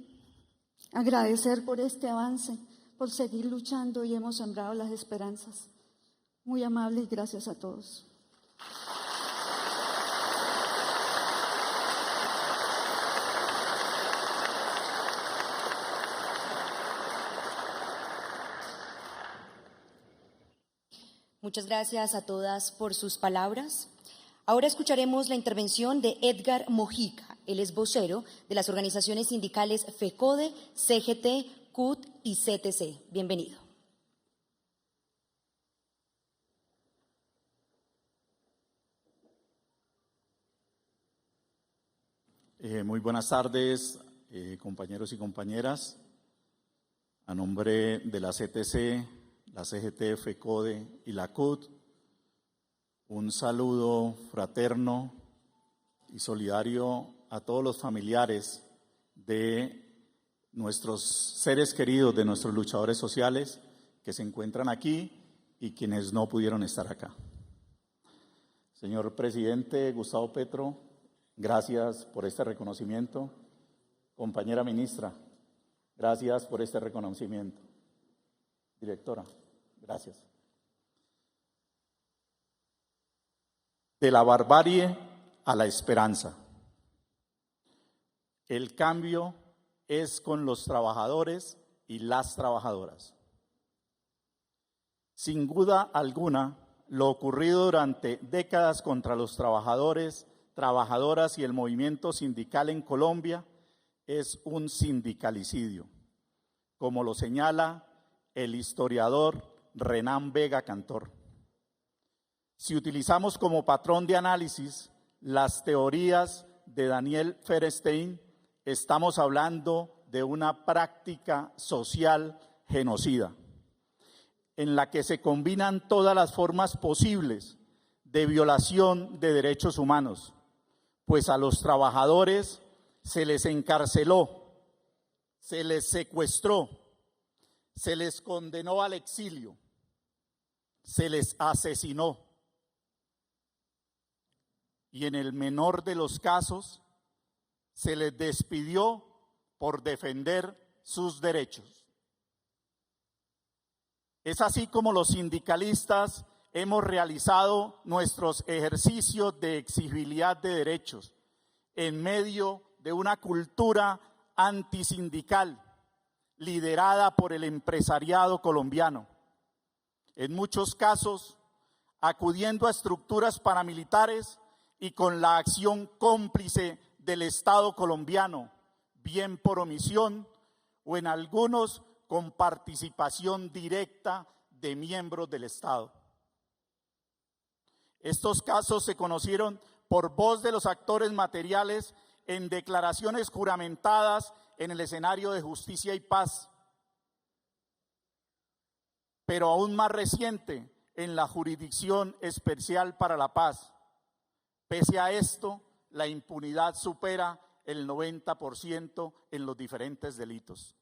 S16: agradecer por este avance, por seguir luchando, y hemos sembrado las esperanzas. Muy amable y gracias a todos.
S1: Muchas gracias a todas por sus palabras. Ahora escucharemos la intervención de Edgar Mojica. Él es vocero de las organizaciones sindicales FECODE, CGT, CUT y CTC. Bienvenido.
S17: Muy buenas tardes, compañeros y compañeras. A nombre de la CTC, la CGT, FECODE y la CUT, un saludo fraterno y solidario a todos los familiares de nuestros seres queridos, de nuestros luchadores sociales que se encuentran aquí y quienes no pudieron estar acá. Señor presidente Gustavo Petro, gracias por este reconocimiento. Compañera ministra, gracias por este reconocimiento. Directora, gracias. De la barbarie a la esperanza. El cambio es con los trabajadores y las trabajadoras. Sin duda alguna, lo ocurrido durante décadas contra los trabajadores, trabajadoras y el movimiento sindical en Colombia es un sindicalicidio, como lo señala el historiador Renán Vega Cantor. Si utilizamos como patrón de análisis las teorías de Daniel Ferenstein, estamos hablando de una práctica social genocida, en la que se combinan todas las formas posibles de violación de derechos humanos, pues a los trabajadores se les encarceló, se les secuestró, se les condenó al exilio, se les asesinó y en el menor de los casos se les despidió por defender sus derechos. Es así como los sindicalistas hemos realizado nuestros ejercicios de exigibilidad de derechos en medio de una cultura antisindical liderada por el empresariado colombiano. En muchos casos, acudiendo a estructuras paramilitares y con la acción cómplice del Estado colombiano, bien por omisión o en algunos con participación directa de miembros del Estado. Estos casos se conocieron por voz de los actores materiales en declaraciones juramentadas en el escenario de justicia y paz, pero aún más reciente en la Jurisdicción Especial para la Paz. Pese a esto, la impunidad supera el 90% en los diferentes delitos.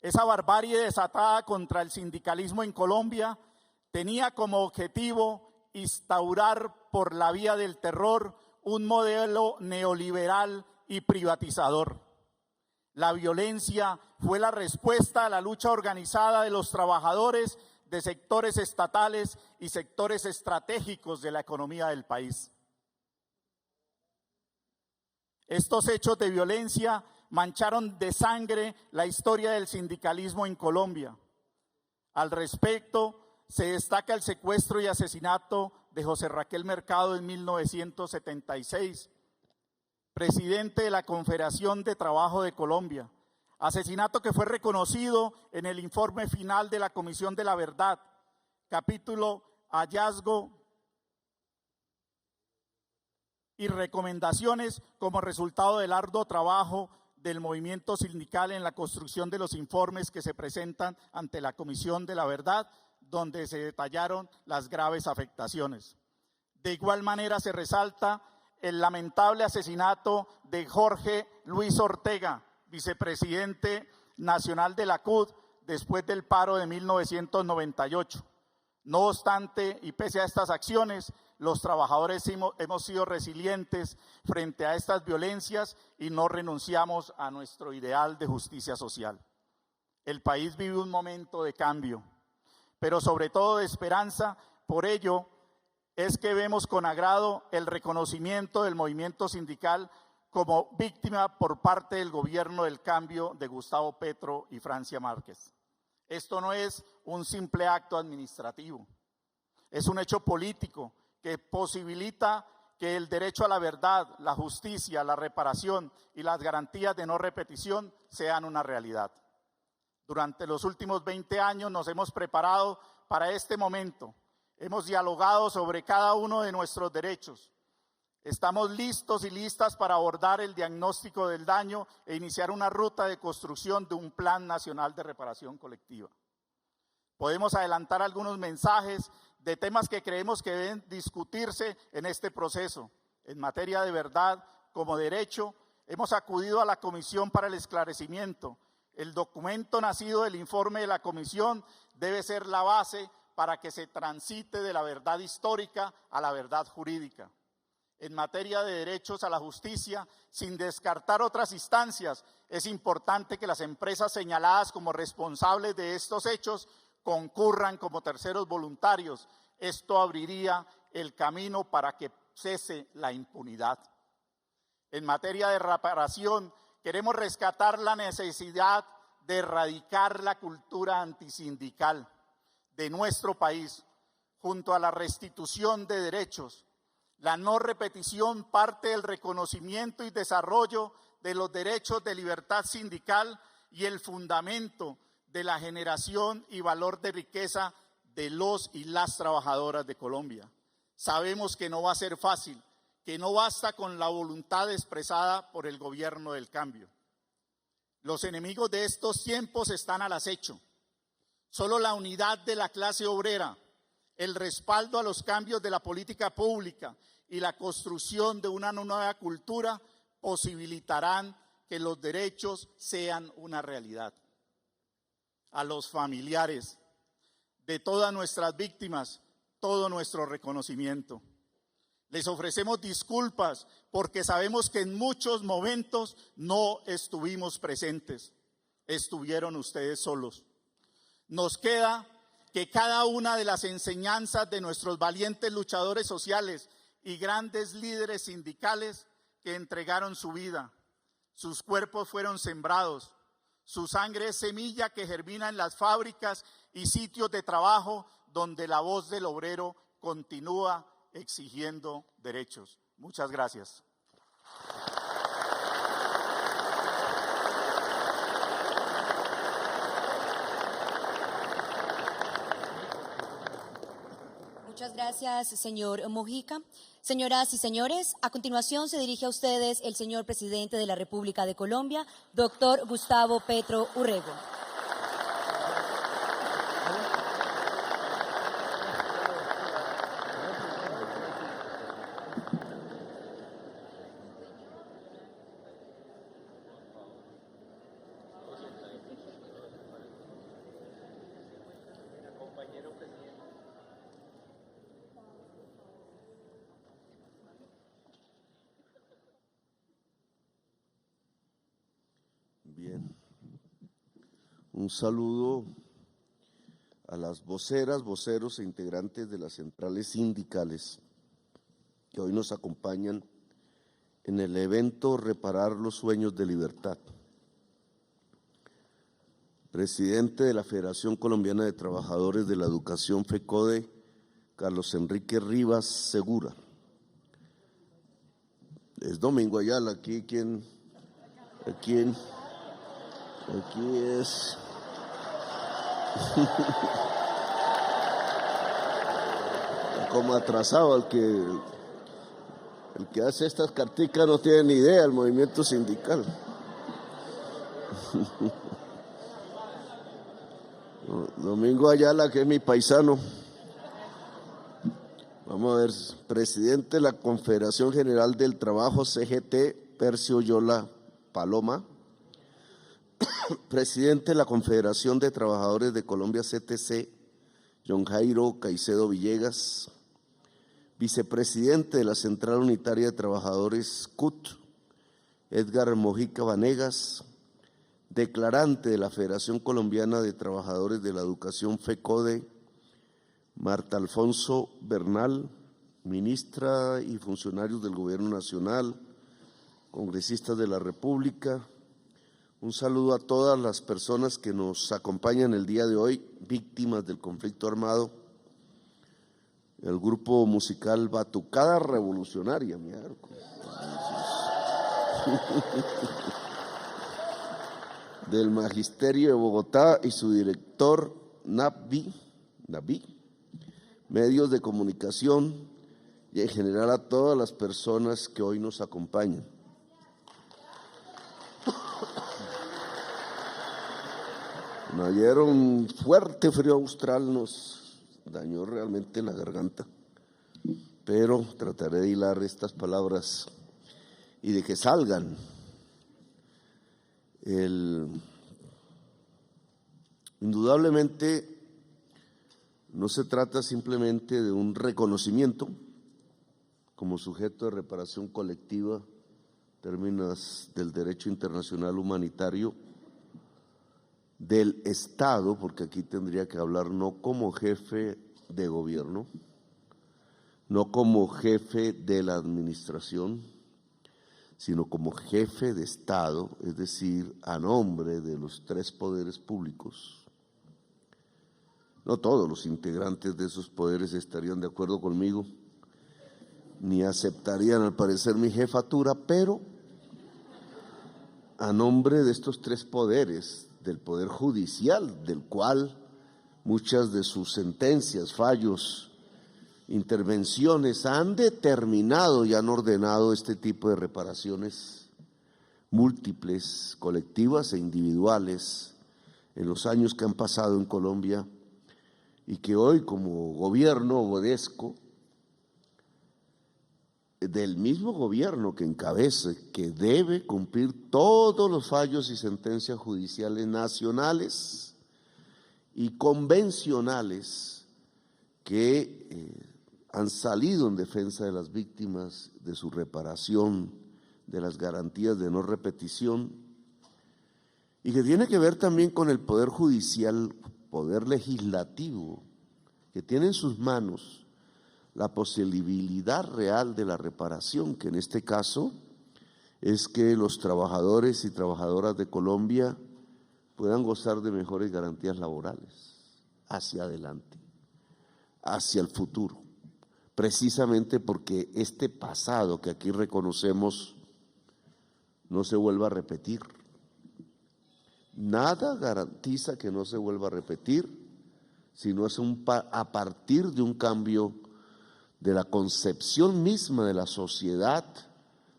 S17: Esa barbarie desatada contra el sindicalismo en Colombia tenía como objetivo instaurar por la vía del terror un modelo neoliberal y privatizador. La violencia fue la respuesta a la lucha organizada de los trabajadores de sectores estatales y sectores estratégicos de la economía del país. Estos hechos de violencia mancharon de sangre la historia del sindicalismo en Colombia. Al respecto, se destaca el secuestro y asesinato de José Raquel Mercado en 1976, presidente de la Confederación de Trabajo de Colombia, asesinato que fue reconocido en el informe final de la Comisión de la Verdad, capítulo Hallazgo y recomendaciones como resultado del arduo trabajo del movimiento sindical en la construcción de los informes que se presentan ante la Comisión de la Verdad, donde se detallaron las graves afectaciones. De igual manera se resalta el lamentable asesinato de Jorge Luis Ortega, vicepresidente nacional de la CUT, después del paro de 1998. No obstante, y pese a estas acciones, los trabajadores hemos sido resilientes frente a estas violencias y no renunciamos a nuestro ideal de justicia social. El país vive un momento de cambio, pero sobre todo de esperanza. Por ello es que vemos con agrado el reconocimiento del movimiento sindical como víctima por parte del gobierno del cambio de Gustavo Petro y Francia Márquez. Esto no es un simple acto administrativo, es un hecho político que posibilita que el derecho a la verdad, la justicia, la reparación y las garantías de no repetición sean una realidad. Durante los últimos 20 años nos hemos preparado para este momento. Hemos dialogado sobre cada uno de nuestros derechos. Estamos listos y listas para abordar el diagnóstico del daño e iniciar una ruta de construcción de un plan nacional de reparación colectiva. Podemos adelantar algunos mensajes de temas que creemos que deben discutirse en este proceso. En materia de verdad, como derecho, hemos acudido a la Comisión para el Esclarecimiento. El documento nacido del informe de la Comisión debe ser la base para que se transite de la verdad histórica a la verdad jurídica. En materia de derechos a la justicia, sin descartar otras instancias, es importante que las empresas señaladas como responsables de estos hechos concurran como terceros voluntarios. Esto abriría el camino para que cese la impunidad. En materia de reparación, queremos rescatar la necesidad de erradicar la cultura antisindical de nuestro país, junto a la restitución de derechos. La no repetición parte del reconocimiento y desarrollo de los derechos de libertad sindical y el fundamento de la generación y valor de riqueza de los y las trabajadoras de Colombia. Sabemos que no va a ser fácil, que no basta con la voluntad expresada por el gobierno del cambio. Los enemigos de estos tiempos están al acecho. Solo la unidad de la clase obrera, el respaldo a los cambios de la política pública y la construcción de una nueva cultura posibilitarán que los derechos sean una realidad. a los familiares de todas nuestras víctimas, todo nuestro reconocimiento. Les ofrecemos disculpas porque sabemos que en muchos momentos no estuvimos presentes, estuvieron ustedes solos. Nos queda que cada una de las enseñanzas de nuestros valientes luchadores sociales y grandes líderes sindicales que entregaron su vida, sus cuerpos fueron sembrados, su sangre es semilla que germina en las fábricas y sitios de trabajo donde la voz del obrero continúa exigiendo derechos. Muchas gracias.
S1: Muchas gracias, señor Mojica. Señoras y señores, a continuación se dirige a ustedes el señor presidente de la República de Colombia, doctor Gustavo Petro Urrego.
S18: Bien, un saludo a las voceras, voceros e integrantes de las centrales sindicales que hoy nos acompañan en el evento Reparar los Sueños de Libertad. Presidente de la Federación Colombiana de Trabajadores de la Educación FECODE, Carlos Enrique Rivas Segura. Es Domingo Ayala, aquí es. Como atrasado, el que hace estas carticas no tiene ni idea del movimiento sindical. Domingo Ayala, que es mi paisano. Vamos a ver, presidente de la Confederación General del Trabajo, CGT, Percio Yola Paloma. Presidente de la Confederación de Trabajadores de Colombia, CTC, John Jairo Caicedo Villegas. Vicepresidente de la Central Unitaria de Trabajadores, CUT, Edgar Mojica Vanegas. Declarante de la Federación Colombiana de Trabajadores de la Educación, FECODE, Marta Alfonso Bernal. Ministra y funcionarios del Gobierno Nacional, congresistas de la República. Un saludo a todas las personas que nos acompañan el día de hoy, víctimas del conflicto armado. El grupo musical Batucada Revolucionaria, del Magisterio de Bogotá y su director Nabi, medios de comunicación y en general a todas las personas que hoy nos acompañan. Ayer un fuerte frío austral nos dañó realmente la garganta, pero trataré de hilar estas palabras y de que salgan. Indudablemente no se trata simplemente de un reconocimiento como sujeto de reparación colectiva, términos del derecho internacional humanitario, del Estado, porque aquí tendría que hablar no como jefe de gobierno, no como jefe de la administración, sino como jefe de Estado, es decir, a nombre de los tres poderes públicos. No todos los integrantes de esos poderes estarían de acuerdo conmigo, ni aceptarían al parecer mi jefatura, pero a nombre de estos tres poderes, del Poder Judicial, del cual muchas de sus sentencias, fallos, intervenciones han determinado y han ordenado este tipo de reparaciones múltiples, colectivas e individuales en los años que han pasado en Colombia y que hoy como gobierno obedezco del mismo gobierno que encabece, que debe cumplir todos los fallos y sentencias judiciales nacionales, y convencionales que han salido en defensa de las víctimas, de su reparación, de las garantías de no repetición, y que tiene que ver también con el Poder Judicial, Poder Legislativo, que tiene en sus manos la posibilidad real de la reparación, que en este caso es que los trabajadores y trabajadoras de Colombia puedan gozar de mejores garantías laborales hacia adelante, hacia el futuro, precisamente porque este pasado que aquí reconocemos no se vuelva a repetir. Nada garantiza que no se vuelva a repetir, sino es a partir de un cambio de la concepción misma de la sociedad,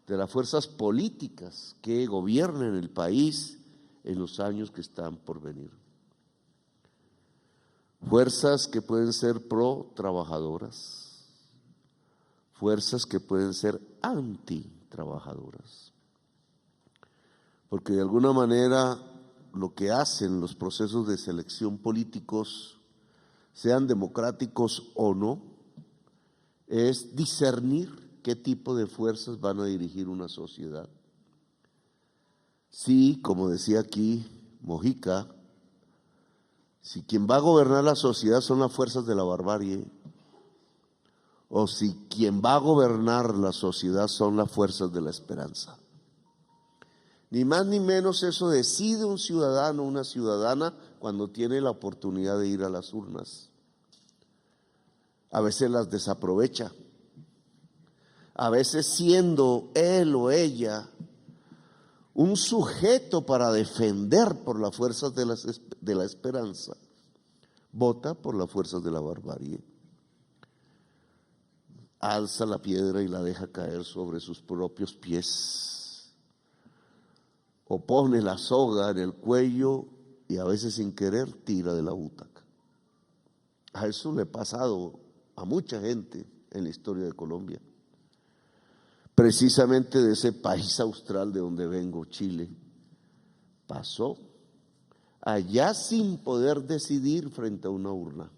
S18: de las fuerzas políticas que gobiernen el país en los años que están por venir. Fuerzas que pueden ser pro-trabajadoras, fuerzas que pueden ser anti-trabajadoras, porque de alguna manera lo que hacen los procesos de selección políticos, sean democráticos o no, es discernir qué tipo de fuerzas van a dirigir una sociedad. Sí, como decía aquí Mojica, si quien va a gobernar la sociedad son las fuerzas de la barbarie, o si quien va a gobernar la sociedad son las fuerzas de la esperanza. Ni más ni menos eso decide un ciudadano o una ciudadana cuando tiene la oportunidad de ir a las urnas. A veces las desaprovecha, a veces siendo él o ella un sujeto para defender por las fuerzas de la esperanza, vota por las fuerzas de la barbarie. Alza la piedra y la deja caer sobre sus propios pies, o pone la soga en el cuello y a veces sin querer tira de la butaca. A eso le ha pasado a mucha gente en la historia de Colombia. Precisamente de ese país austral de donde vengo, Chile, pasó allá sin poder decidir frente a una urna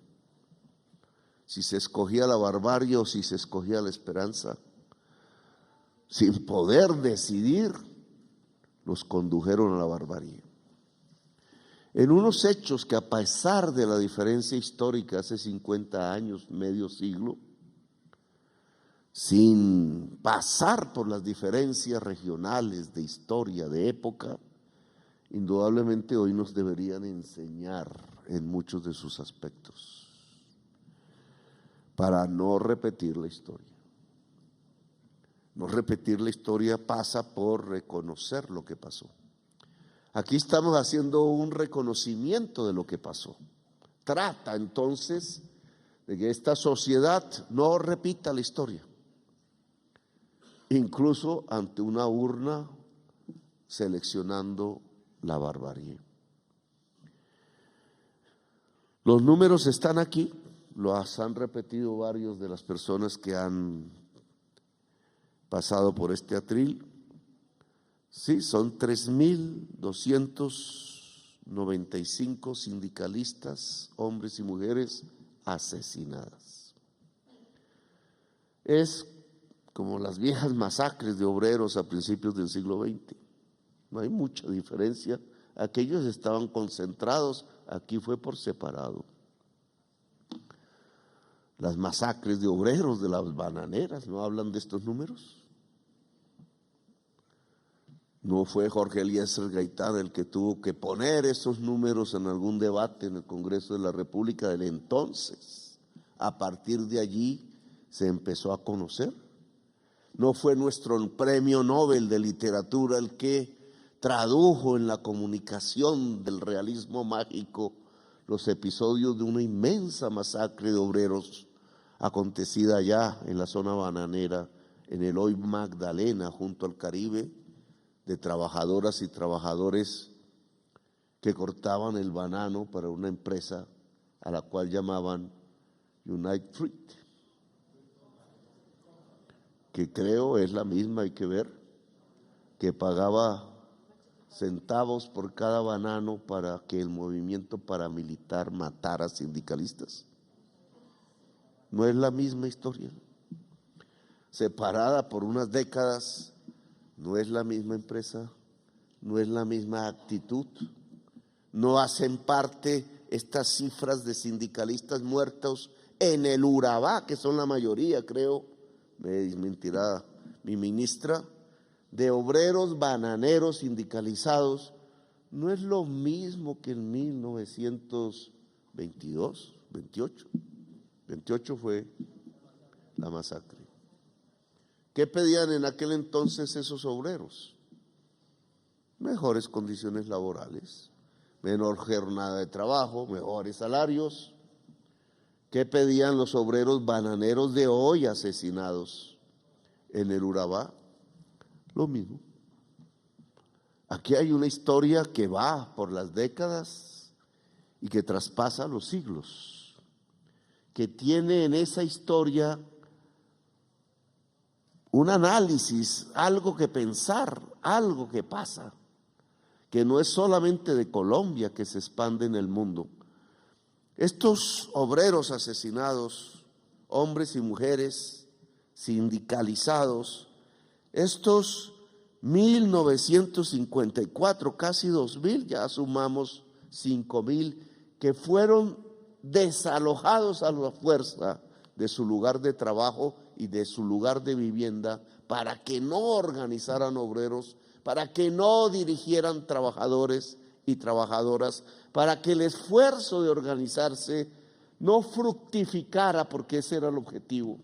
S18: si se escogía la barbarie o si se escogía la esperanza. Sin poder decidir, los condujeron a la barbarie. En unos hechos que, a pesar de la diferencia histórica hace 50 años, medio siglo, sin pasar por las diferencias regionales de historia, de época, indudablemente hoy nos deberían enseñar en muchos de sus aspectos para no repetir la historia. No repetir la historia pasa por reconocer lo que pasó. Aquí estamos haciendo un reconocimiento de lo que pasó. Trata entonces de que esta sociedad no repita la historia, incluso ante una urna seleccionando la barbarie. Los números están aquí, los han repetido varios de las personas que han pasado por este atril. Sí, son 3.295 sindicalistas, hombres y mujeres, asesinadas. Es como las viejas masacres de obreros a principios del siglo XX. No hay mucha diferencia. Aquellos estaban concentrados, aquí fue por separado. Las masacres de obreros de las bananeras, ¿no hablan de estos números? No fue Jorge Eliezer Gaitán el que tuvo que poner esos números en algún debate en el Congreso de la República del entonces. A partir de allí se empezó a conocer. No fue nuestro premio Nobel de literatura el que tradujo en la comunicación del realismo mágico los episodios de una inmensa masacre de obreros acontecida allá en la zona bananera, en el hoy Magdalena, junto al Caribe, de trabajadoras y trabajadores que cortaban el banano para una empresa a la cual llamaban United Fruit, que creo es la misma, hay que ver, que pagaba centavos por cada banano para que el movimiento paramilitar matara sindicalistas? No es la misma historia. Separada por unas décadas, no es la misma empresa, no es la misma actitud. No hacen parte estas cifras de sindicalistas muertos en el Urabá, que son la mayoría, creo, me desmentirá mi ministra, de obreros bananeros sindicalizados, no es lo mismo que en 1922, 28. 28 fue la masacre. ¿Qué pedían en aquel entonces esos obreros? Mejores condiciones laborales, menor jornada de trabajo, mejores salarios. ¿Qué pedían los obreros bananeros de hoy asesinados en el Urabá? Lo mismo. Aquí hay una historia que va por las décadas y que traspasa los siglos, que tiene en esa historia un análisis, algo que pensar, algo que pasa, que no es solamente de Colombia, que se expande en el mundo. Estos obreros asesinados, hombres y mujeres sindicalizados, estos 1954, casi 2000, ya sumamos 5000, que fueron desalojados a la fuerza de su lugar de trabajo y de su lugar de vivienda para que no organizaran obreros, para que no dirigieran trabajadores y trabajadoras, para que el esfuerzo de organizarse no fructificara, porque ese era el objetivo.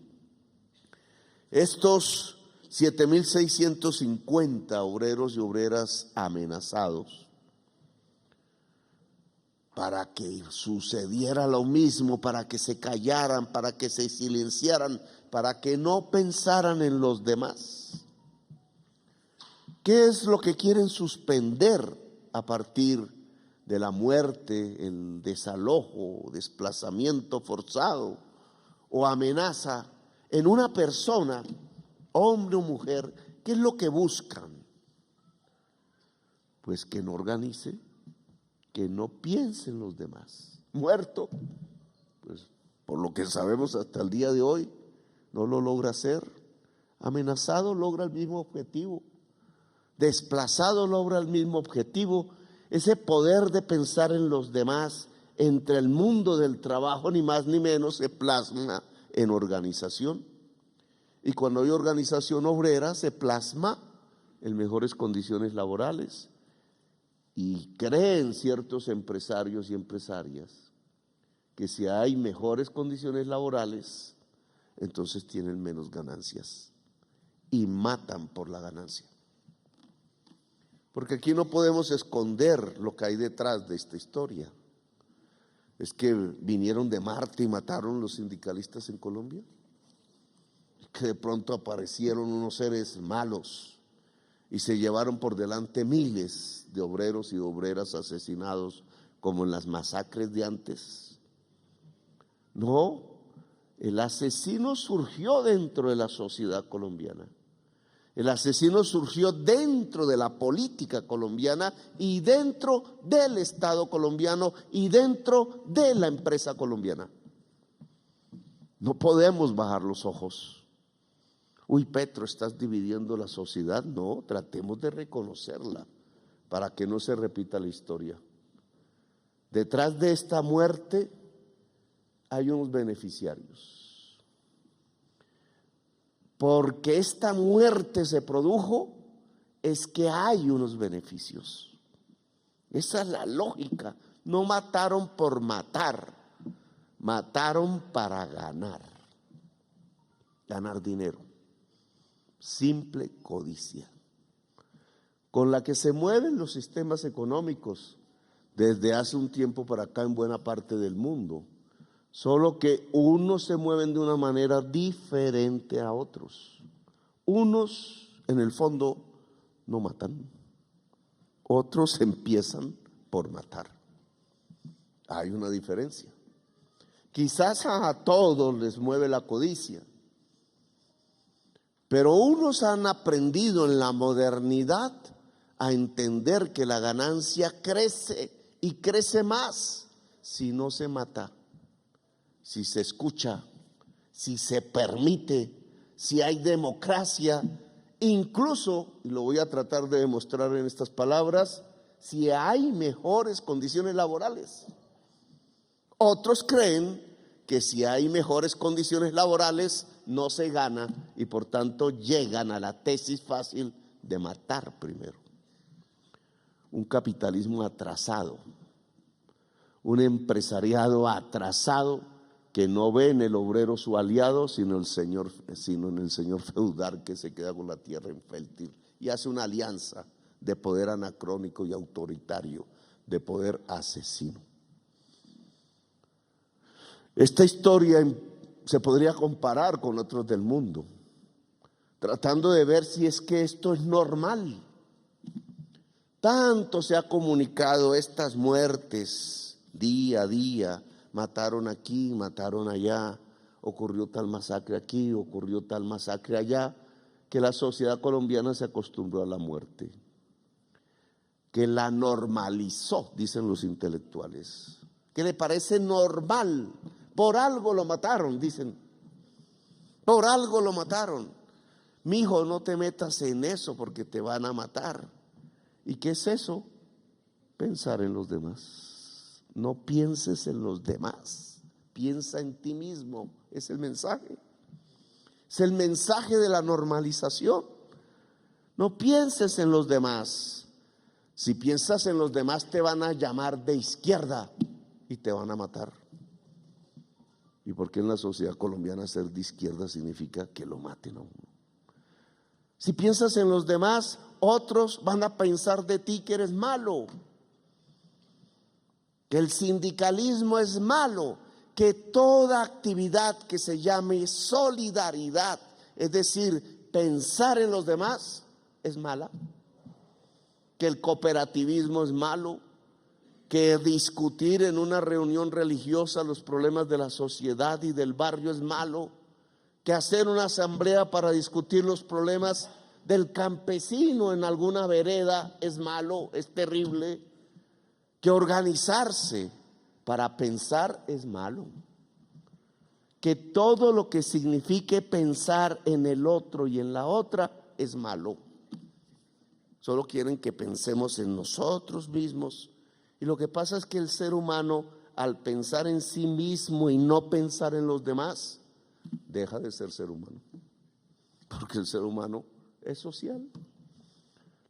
S18: Estos 7.650 obreros y obreras amenazados, para que sucediera lo mismo, para que se callaran, para que se silenciaran, para que no pensaran en los demás. ¿Qué es lo que quieren suspender a partir de la muerte, el desalojo, desplazamiento forzado o amenaza en una persona, hombre o mujer? ¿Qué es lo que buscan? Pues que no organice, que no piense en los demás. Muerto, pues por lo que sabemos hasta el día de hoy, no lo logra hacer. Amenazado logra el mismo objetivo. Desplazado logra el mismo objetivo. Ese poder de pensar en los demás entre el mundo del trabajo, ni más ni menos, se plasma en organización. Y cuando hay organización obrera, se plasma en mejores condiciones laborales. Y creen ciertos empresarios y empresarias que si hay mejores condiciones laborales, entonces tienen menos ganancias y matan por la ganancia. Porque aquí no podemos esconder lo que hay detrás de esta historia. Es que vinieron de Marte y mataron los sindicalistas en Colombia. Que de pronto aparecieron unos seres malos y se llevaron por delante miles de obreros y obreras asesinados como en las masacres de antes. No, el asesino surgió dentro de la sociedad colombiana. El asesino surgió dentro de la política colombiana y dentro del Estado colombiano y dentro de la empresa colombiana. No podemos bajar los ojos. Uy, Petro, ¿estás dividiendo la sociedad? No, tratemos de reconocerla para que no se repita la historia. Detrás de esta muerte hay unos beneficiarios. Porque esta muerte se produjo, es que hay unos beneficios. Esa es la lógica. No mataron por matar, mataron para ganar. Ganar dinero. Simple codicia, con la que se mueven los sistemas económicos desde hace un tiempo para acá en buena parte del mundo, solo que unos se mueven de una manera diferente a otros. Unos, en el fondo, no matan, otros empiezan por matar. Hay una diferencia. Quizás a todos les mueve la codicia, pero unos han aprendido en la modernidad a entender que la ganancia crece y crece más si no se mata, si se escucha, si se permite, si hay democracia, incluso, y lo voy a tratar de demostrar en estas palabras, si hay mejores condiciones laborales. Otros creen que si hay mejores condiciones laborales no se gana y por tanto llegan a la tesis fácil de matar primero. Un capitalismo atrasado, un empresariado atrasado que no ve en el obrero su aliado, sino en el señor feudal que se queda con la tierra infértil y hace una alianza de poder anacrónico y autoritario, de poder asesino. Esta historia se podría comparar con otros del mundo, tratando de ver si es que esto es normal. Tanto se ha comunicado estas muertes día a día, mataron aquí, mataron allá, ocurrió tal masacre aquí, ocurrió tal masacre allá, que la sociedad colombiana se acostumbró a la muerte, que la normalizó, dicen los intelectuales, que le parece normal. Por algo lo mataron, dicen. Por algo lo mataron. Mijo, no te metas en eso porque te van a matar. ¿Y qué es eso? Pensar en los demás. No pienses en los demás. Piensa en ti mismo. Es el mensaje. Es el mensaje de la normalización. No pienses en los demás. Si piensas en los demás te van a llamar de izquierda y te van a matar. ¿Y por qué en la sociedad colombiana ser de izquierda significa que lo maten a uno? Si piensas en los demás, otros van a pensar de ti que eres malo, que el sindicalismo es malo, que toda actividad que se llame solidaridad, es decir, pensar en los demás, es mala, que el cooperativismo es malo, que discutir en una reunión religiosa los problemas de la sociedad y del barrio es malo, que hacer una asamblea para discutir los problemas del campesino en alguna vereda es malo, es terrible, que organizarse para pensar es malo, que todo lo que signifique pensar en el otro y en la otra es malo. Solo quieren que pensemos en nosotros mismos. Y lo que pasa es que el ser humano, al pensar en sí mismo y no pensar en los demás, deja de ser humano. Porque el ser humano es social.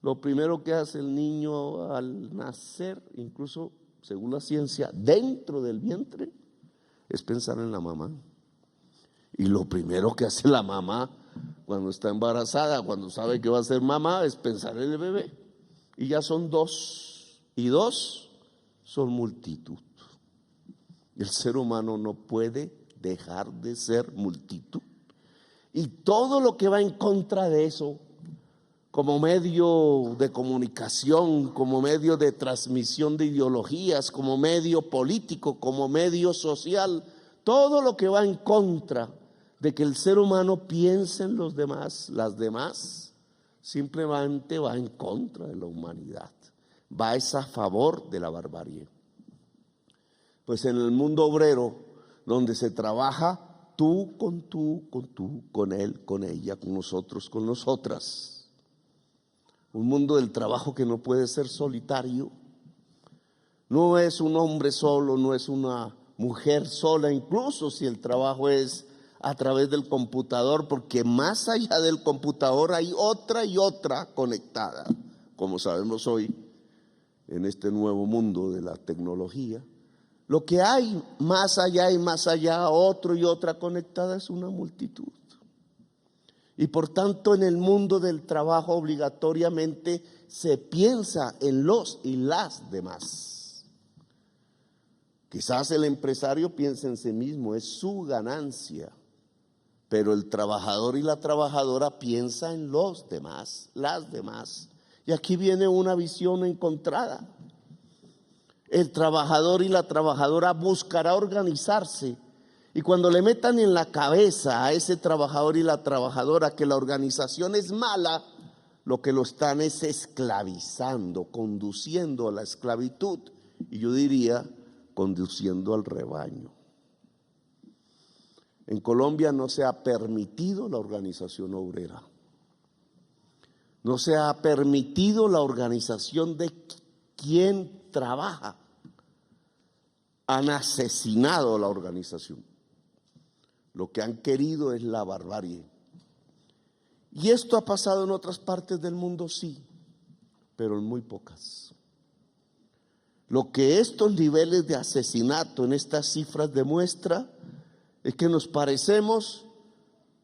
S18: Lo primero que hace el niño al nacer, incluso según la ciencia, dentro del vientre, es pensar en la mamá. Y lo primero que hace la mamá cuando está embarazada, cuando sabe que va a ser mamá, es pensar en el bebé. Y ya son dos. Y dos son multitud. El ser humano no puede dejar de ser multitud. Y todo lo que va en contra de eso, como medio de comunicación, como medio de transmisión de ideologías, como medio político, como medio social, todo lo que va en contra de que el ser humano piense en los demás, las demás, simplemente va en contra de la humanidad. Va es a favor de la barbarie. Pues en el mundo obrero, donde se trabaja tú, con él, con ella, con nosotros, con nosotras. Un mundo del trabajo que no puede ser solitario. No es un hombre solo, no es una mujer sola, incluso si el trabajo es a través del computador, porque más allá del computador hay otra y otra conectada, como sabemos hoy. En este nuevo mundo de la tecnología, lo que hay más allá y más allá, otro y otra conectada, es una multitud. Y por tanto, en el mundo del trabajo obligatoriamente se piensa en los y las demás. Quizás el empresario piensa en sí mismo, es su ganancia, pero el trabajador y la trabajadora piensa en los demás, las demás. Y aquí viene una visión encontrada. El trabajador y la trabajadora buscará organizarse. Y cuando le metan en la cabeza a ese trabajador y la trabajadora que la organización es mala, lo que lo están es esclavizando, conduciendo a la esclavitud, y yo diría, conduciendo al rebaño. En Colombia no se ha permitido la organización obrera. No se ha permitido la organización de quien trabaja. Han asesinado la organización. Lo que han querido es la barbarie. ¿Y esto ha pasado en otras partes del mundo? Sí, pero en muy pocas. Lo que estos niveles de asesinato en estas cifras demuestra es que nos parecemos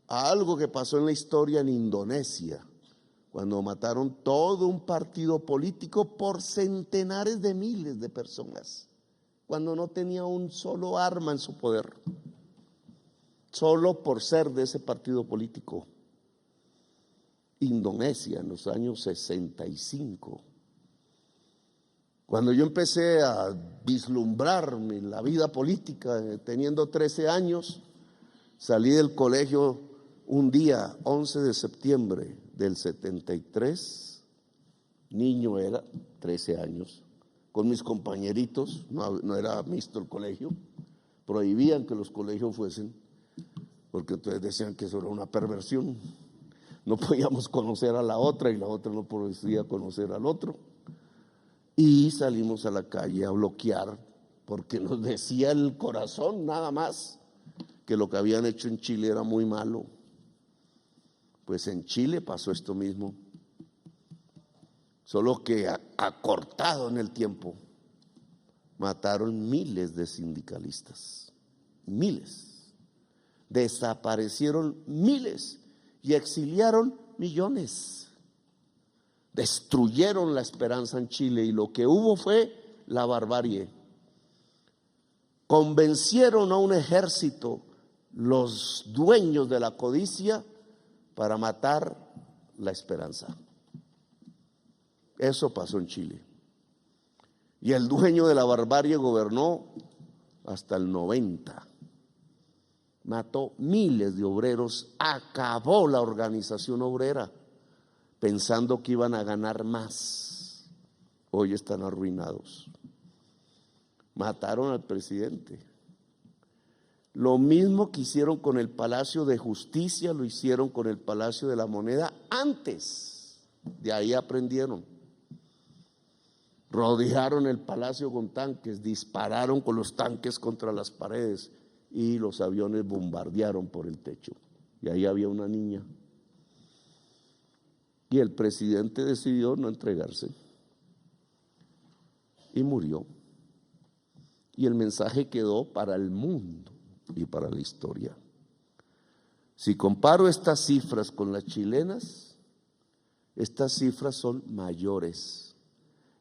S18: a algo que pasó en la historia en Indonesia, cuando mataron todo un partido político por centenares de miles de personas, cuando no tenía un solo arma en su poder, solo por ser de ese partido político. Indonesia en los años 65. Cuando yo empecé a vislumbrar la vida política, teniendo 13 años, salí del colegio un día, 11 de septiembre del 73, niño era, 13 años, con mis compañeritos, no era mixto el colegio, prohibían que los colegios fuesen, porque entonces decían que eso era una perversión. No podíamos conocer a la otra y la otra no podía conocer al otro. Y salimos a la calle a bloquear porque nos decía el corazón nada más que lo que habían hecho en Chile era muy malo. Pues en Chile pasó esto mismo, solo que acortado en el tiempo. Mataron miles de sindicalistas, miles. Desaparecieron miles y exiliaron millones. Destruyeron la esperanza en Chile y lo que hubo fue la barbarie. Convencieron a un ejército, los dueños de la codicia, para matar la esperanza. Eso pasó en Chile. Y el dueño de la barbarie gobernó hasta el 90. Mató miles de obreros, acabó la organización obrera, pensando que iban a ganar más. Hoy están arruinados. Mataron al presidente. Lo mismo que hicieron con el Palacio de Justicia, lo hicieron con el Palacio de la Moneda antes. De ahí aprendieron. Rodearon el palacio con tanques, dispararon con los tanques contra las paredes y los aviones bombardearon por el techo. Y ahí había una niña. Y el presidente decidió no entregarse. Y murió. Y el mensaje quedó para el mundo y para la historia. Si comparo estas cifras con las chilenas, estas cifras son mayores.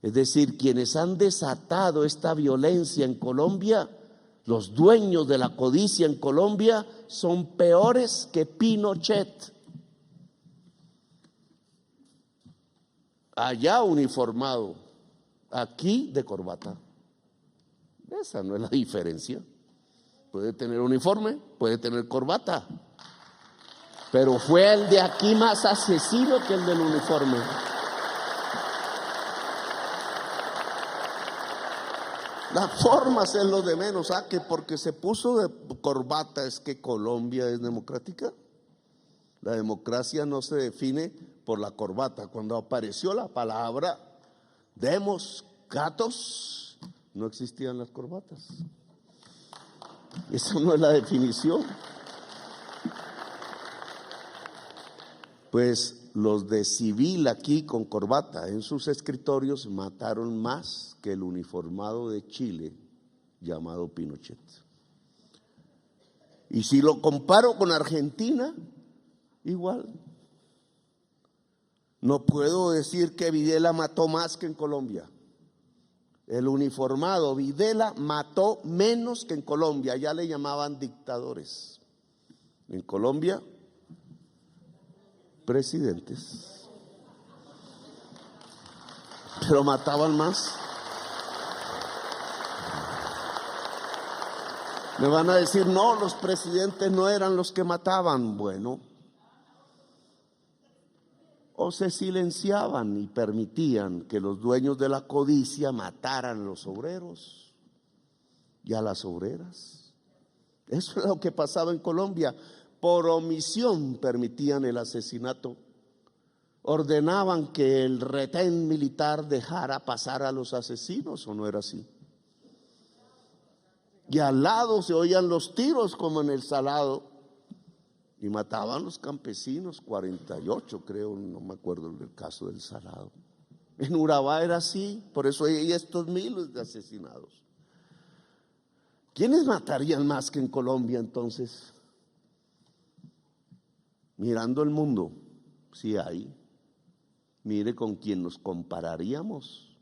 S18: Es decir, quienes han desatado esta violencia en Colombia, los dueños de la codicia en Colombia, son peores que Pinochet. Allá uniformado, aquí de corbata. Esa no es la diferencia. Puede tener uniforme, puede tener corbata, pero fue el de aquí más asesino que el del uniforme. Las formas es lo de menos, que porque se puso de corbata es que Colombia es democrática. La democracia no se define por la corbata. Cuando apareció la palabra demos gatos, no existían las corbatas. Esa no es la definición. Pues los de civil aquí con corbata en sus escritorios mataron más que el uniformado de Chile llamado Pinochet. Y si lo comparo con Argentina, igual. No puedo decir que Videla mató más que en Colombia. El uniformado Videla mató menos que en Colombia, allá le llamaban dictadores. En Colombia, presidentes. Pero mataban más. Me van a decir, no, los presidentes no eran los que mataban. Bueno, o se silenciaban y permitían que los dueños de la codicia mataran a los obreros y a las obreras. Eso es lo que pasaba en Colombia. Por omisión permitían el asesinato. Ordenaban que el retén militar dejara pasar a los asesinos, ¿o no era así? Y al lado se oían los tiros como en el Salado y mataban los campesinos, 48 creo, no me acuerdo del caso del Salado. En Urabá era así, por eso hay estos miles de asesinados. ¿Quiénes matarían más que en Colombia entonces? Mirando el mundo, sí hay. Mire con quién nos compararíamos.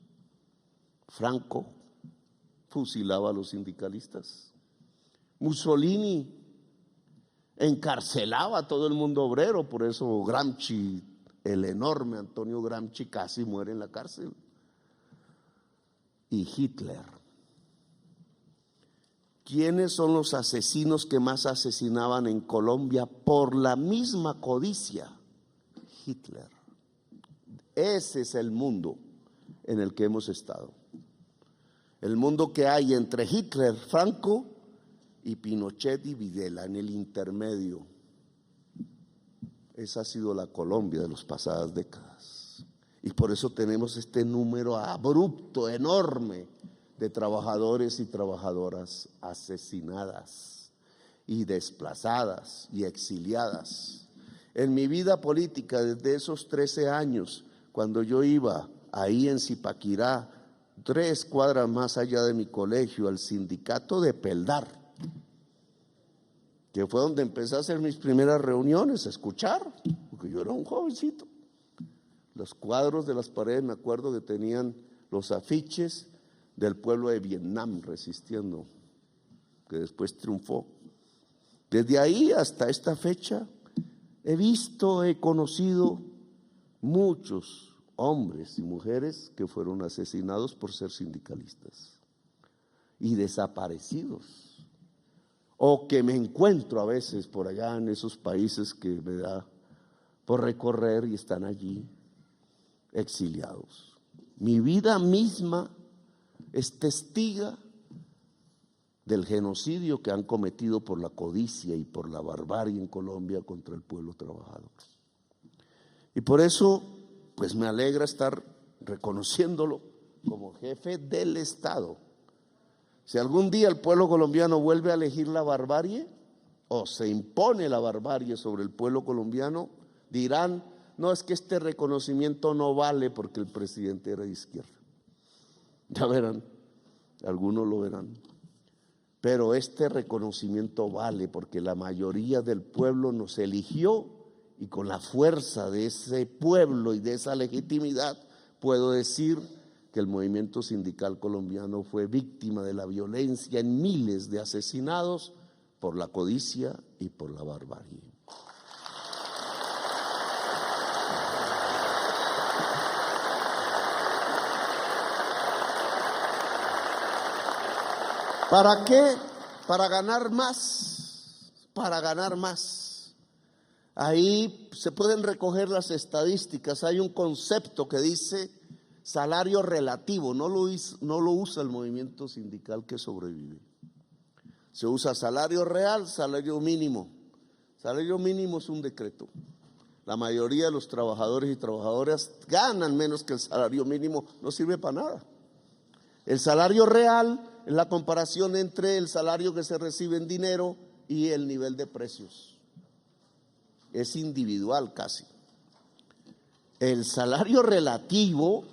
S18: Franco fusilaba a los sindicalistas. Mussolini encarcelaba a todo el mundo obrero, por eso Gramsci, el enorme Antonio Gramsci, casi muere en la cárcel. Y Hitler. ¿Quiénes son los asesinos que más asesinaban en Colombia por la misma codicia? Hitler. Ese es el mundo en el que hemos estado. El mundo que hay entre Hitler, Franco y Pinochet y Videla, en el intermedio. Esa ha sido la Colombia de las pasadas décadas. Y por eso tenemos este número abrupto, enorme, de trabajadores y trabajadoras asesinadas y desplazadas y exiliadas. En mi vida política, desde esos 13 años, cuando yo iba ahí en Zipaquirá, 3 cuadras más allá de mi colegio, al sindicato de Peldar, que fue donde empecé a hacer mis primeras reuniones, a escuchar, porque yo era un jovencito. Los cuadros de las paredes, me acuerdo que tenían los afiches del pueblo de Vietnam resistiendo, que después triunfó. Desde ahí hasta esta fecha he conocido muchos hombres y mujeres que fueron asesinados por ser sindicalistas y desaparecidos, o que me encuentro a veces por allá en esos países que me da por recorrer y están allí exiliados. Mi vida misma es testiga del genocidio que han cometido por la codicia y por la barbarie en Colombia contra el pueblo trabajador. Y por eso, pues me alegra estar reconociéndolo como jefe del Estado. Si algún día el pueblo colombiano vuelve a elegir la barbarie o se impone la barbarie sobre el pueblo colombiano, dirán, no, es que este reconocimiento no vale porque el presidente era de izquierda. Ya verán, algunos lo verán. Pero este reconocimiento vale porque la mayoría del pueblo nos eligió y con la fuerza de ese pueblo y de esa legitimidad puedo decir que el movimiento sindical colombiano fue víctima de la violencia en miles de asesinados por la codicia y por la barbarie. ¿Para qué? Para ganar más, para ganar más. Ahí se pueden recoger las estadísticas. Hay un concepto que dice salario relativo, no lo usa el movimiento sindical que sobrevive. Se usa salario real, salario mínimo. Salario mínimo es un decreto. La mayoría de los trabajadores y trabajadoras ganan menos que el salario mínimo, no sirve para nada. El salario real es la comparación entre el salario que se recibe en dinero y el nivel de precios. Es individual casi. El salario relativo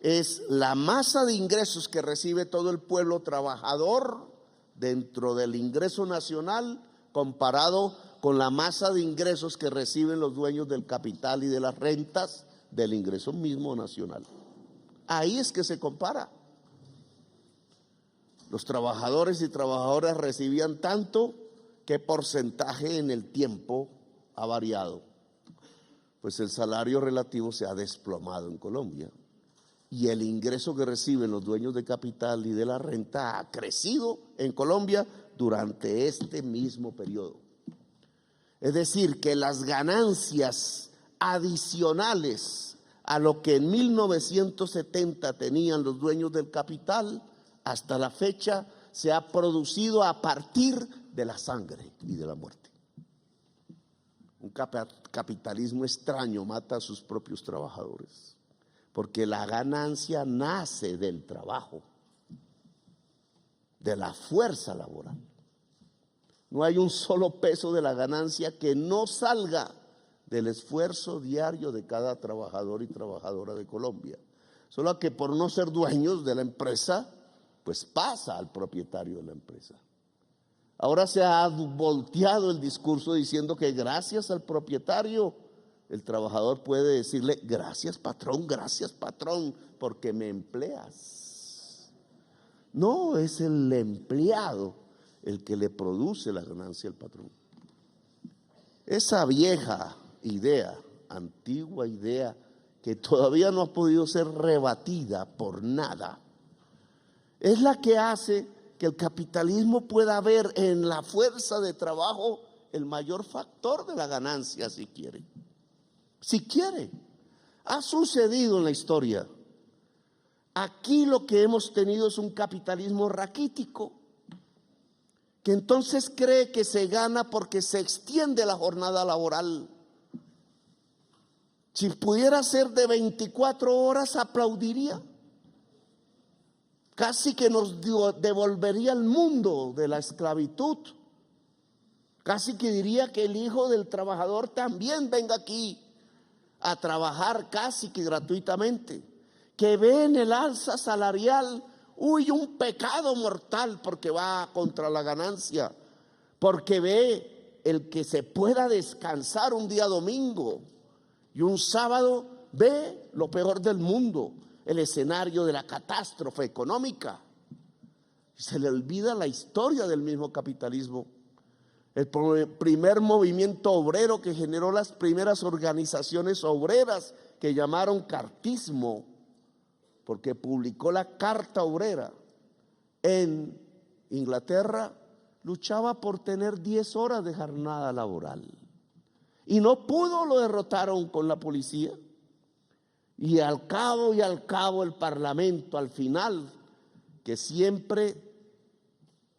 S18: es la masa de ingresos que recibe todo el pueblo trabajador dentro del ingreso nacional comparado con la masa de ingresos que reciben los dueños del capital y de las rentas del ingreso mismo nacional. Ahí es que se compara. Los trabajadores y trabajadoras recibían tanto, ¿qué porcentaje en el tiempo ha variado? Pues el salario relativo se ha desplomado en Colombia y el ingreso que reciben los dueños de capital y de la renta ha crecido en Colombia durante este mismo periodo. Es decir, que las ganancias adicionales a lo que en 1970 tenían los dueños del capital, hasta la fecha se ha producido a partir de la sangre y de la muerte. Un capitalismo extraño mata a sus propios trabajadores, porque la ganancia nace del trabajo, de la fuerza laboral. No hay un solo peso de la ganancia que no salga del esfuerzo diario de cada trabajador y trabajadora de Colombia. Solo que por no ser dueños de la empresa, pues pasa al propietario de la empresa. Ahora se ha volteado el discurso diciendo que gracias al propietario, el trabajador puede decirle, gracias patrón, porque me empleas. No, es el empleado el que le produce la ganancia al patrón. Esa vieja idea, antigua idea, que todavía no ha podido ser rebatida por nada, es la que hace que el capitalismo pueda ver en la fuerza de trabajo el mayor factor de la ganancia, si quiere. Si quiere. Ha sucedido en la historia. Aquí lo que hemos tenido es un capitalismo raquítico, que entonces cree que se gana porque se extiende la jornada laboral. Si pudiera ser de 24 horas, aplaudiría. Casi que nos devolvería al mundo de la esclavitud. Casi que diría que el hijo del trabajador también venga aquí a trabajar casi que gratuitamente. Que ve en el alza salarial, un pecado mortal porque va contra la ganancia. Porque ve el que se pueda descansar un día domingo y un sábado, ve lo peor del mundo. El escenario de la catástrofe económica. Se le olvida la historia del mismo capitalismo. El primer movimiento obrero que generó las primeras organizaciones obreras que llamaron cartismo, porque publicó la Carta Obrera en Inglaterra, luchaba por tener 10 horas de jornada laboral. Y no pudo, lo derrotaron con la policía. Y al cabo el Parlamento, al final, que siempre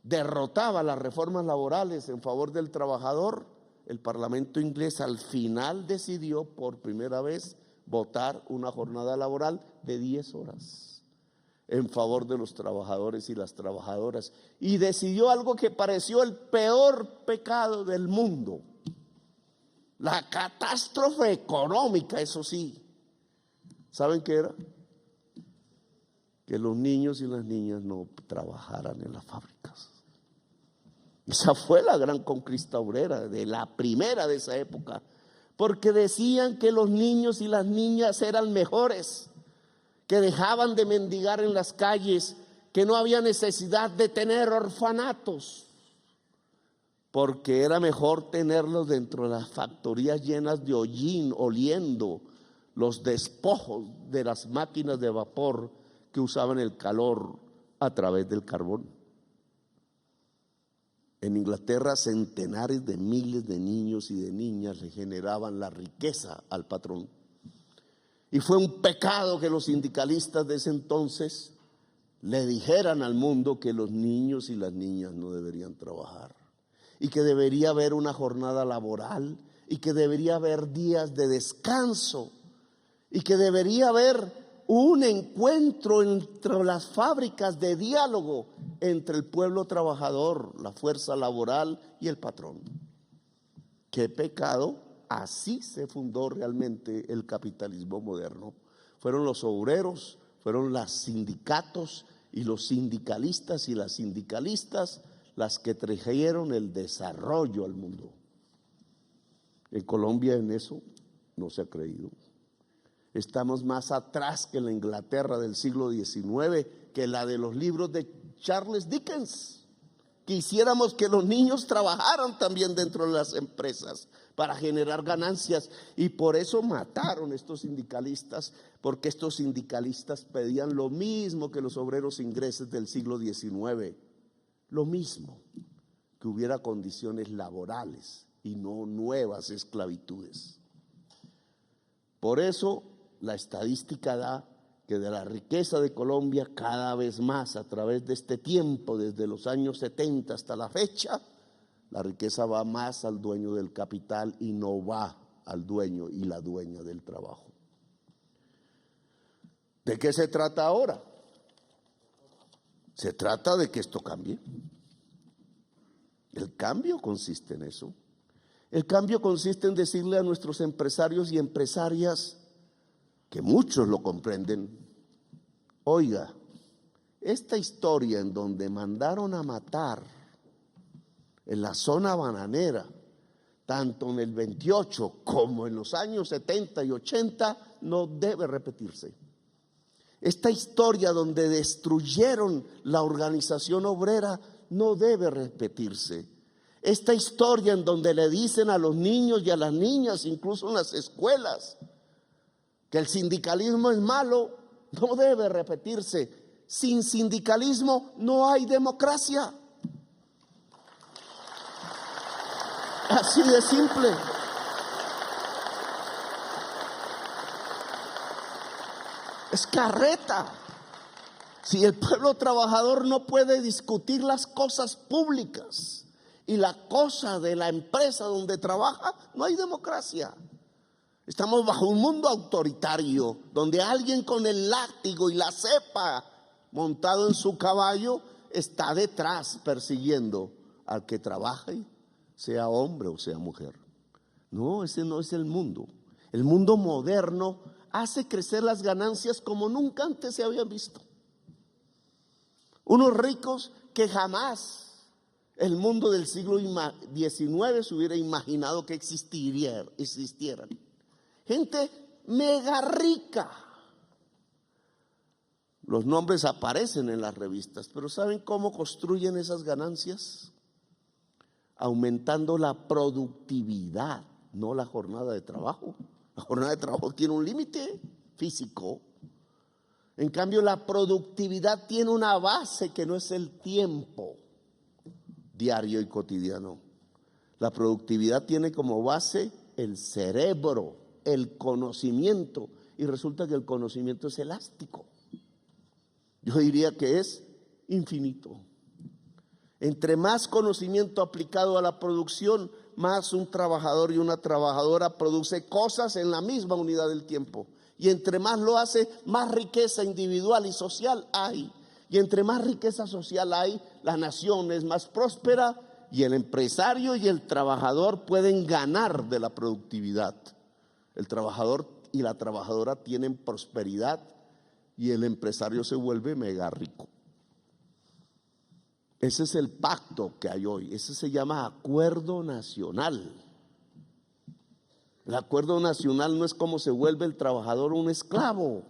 S18: derrotaba las reformas laborales en favor del trabajador, el Parlamento inglés al final decidió por primera vez votar una jornada laboral de 10 horas en favor de los trabajadores y las trabajadoras. Y decidió algo que pareció el peor pecado del mundo, la catástrofe económica, eso sí. ¿Saben qué era? Que los niños y las niñas no trabajaran en las fábricas. Esa fue la gran conquista obrera, de la primera de esa época, porque decían que los niños y las niñas eran mejores, que dejaban de mendigar en las calles, que no había necesidad de tener orfanatos, porque era mejor tenerlos dentro de las factorías llenas de hollín, oliendo los despojos de las máquinas de vapor que usaban el calor a través del carbón. En Inglaterra, centenares de miles de niños y de niñas le generaban la riqueza al patrón. Y fue un pecado que los sindicalistas de ese entonces le dijeran al mundo que los niños y las niñas no deberían trabajar, y que debería haber una jornada laboral, y que debería haber días de descanso, y que debería haber un encuentro entre las fábricas de diálogo entre el pueblo trabajador, la fuerza laboral y el patrón. ¡Qué pecado! Así se fundó realmente el capitalismo moderno. Fueron los obreros, fueron los sindicatos y los sindicalistas y las sindicalistas las que trajeron el desarrollo al mundo. En Colombia en eso no se ha creído. Estamos más atrás que la Inglaterra del siglo XIX, que la de los libros de Charles Dickens. Quisiéramos que los niños trabajaran también dentro de las empresas para generar ganancias, y por eso mataron estos sindicalistas, porque estos sindicalistas pedían lo mismo que los obreros ingleses del siglo XIX, lo mismo, que hubiera condiciones laborales y no nuevas esclavitudes. Por eso la estadística da que de la riqueza de Colombia cada vez más a través de este tiempo, desde los años 70 hasta la fecha, la riqueza va más al dueño del capital y no va al dueño y la dueña del trabajo. ¿De qué se trata ahora? Se trata de que esto cambie. El cambio consiste en eso. El cambio consiste en decirle a nuestros empresarios y empresarias, que muchos lo comprenden, oiga, esta historia en donde mandaron a matar en la zona bananera, tanto en el 28 como en los años 70 y 80, no debe repetirse. Esta historia donde destruyeron la organización obrera no debe repetirse. Esta historia en donde le dicen a los niños y a las niñas, incluso en las escuelas, que el sindicalismo es malo, no debe repetirse. Sin sindicalismo no hay democracia. Así de simple. Es carreta. Si el pueblo trabajador no puede discutir las cosas públicas y la cosa de la empresa donde trabaja, no hay democracia. Estamos bajo un mundo autoritario donde alguien con el látigo y la cepa montado en su caballo está detrás persiguiendo al que trabaje, sea hombre o sea mujer. No, ese no es el mundo. El mundo moderno hace crecer las ganancias como nunca antes se habían visto. Unos ricos que jamás el mundo del siglo XIX se hubiera imaginado que existieran. Gente mega rica. Los nombres aparecen en las revistas, pero ¿saben cómo construyen esas ganancias? Aumentando la productividad, no la jornada de trabajo. La jornada de trabajo tiene un límite físico. En cambio, la productividad tiene una base que no es el tiempo diario y cotidiano. La productividad tiene como base el cerebro, el conocimiento, y resulta que el conocimiento es elástico. Yo diría que es infinito. Entre más conocimiento aplicado a la producción, más un trabajador y una trabajadora produce cosas en la misma unidad del tiempo. Y entre más lo hace, más riqueza individual y social hay. Y entre más riqueza social hay, la nación es más próspera y el empresario y el trabajador pueden ganar de la productividad. El trabajador y la trabajadora tienen prosperidad y el empresario se vuelve mega rico. Ese es el pacto que hay hoy. Ese se llama acuerdo nacional. El acuerdo nacional no es como se vuelve el trabajador un esclavo,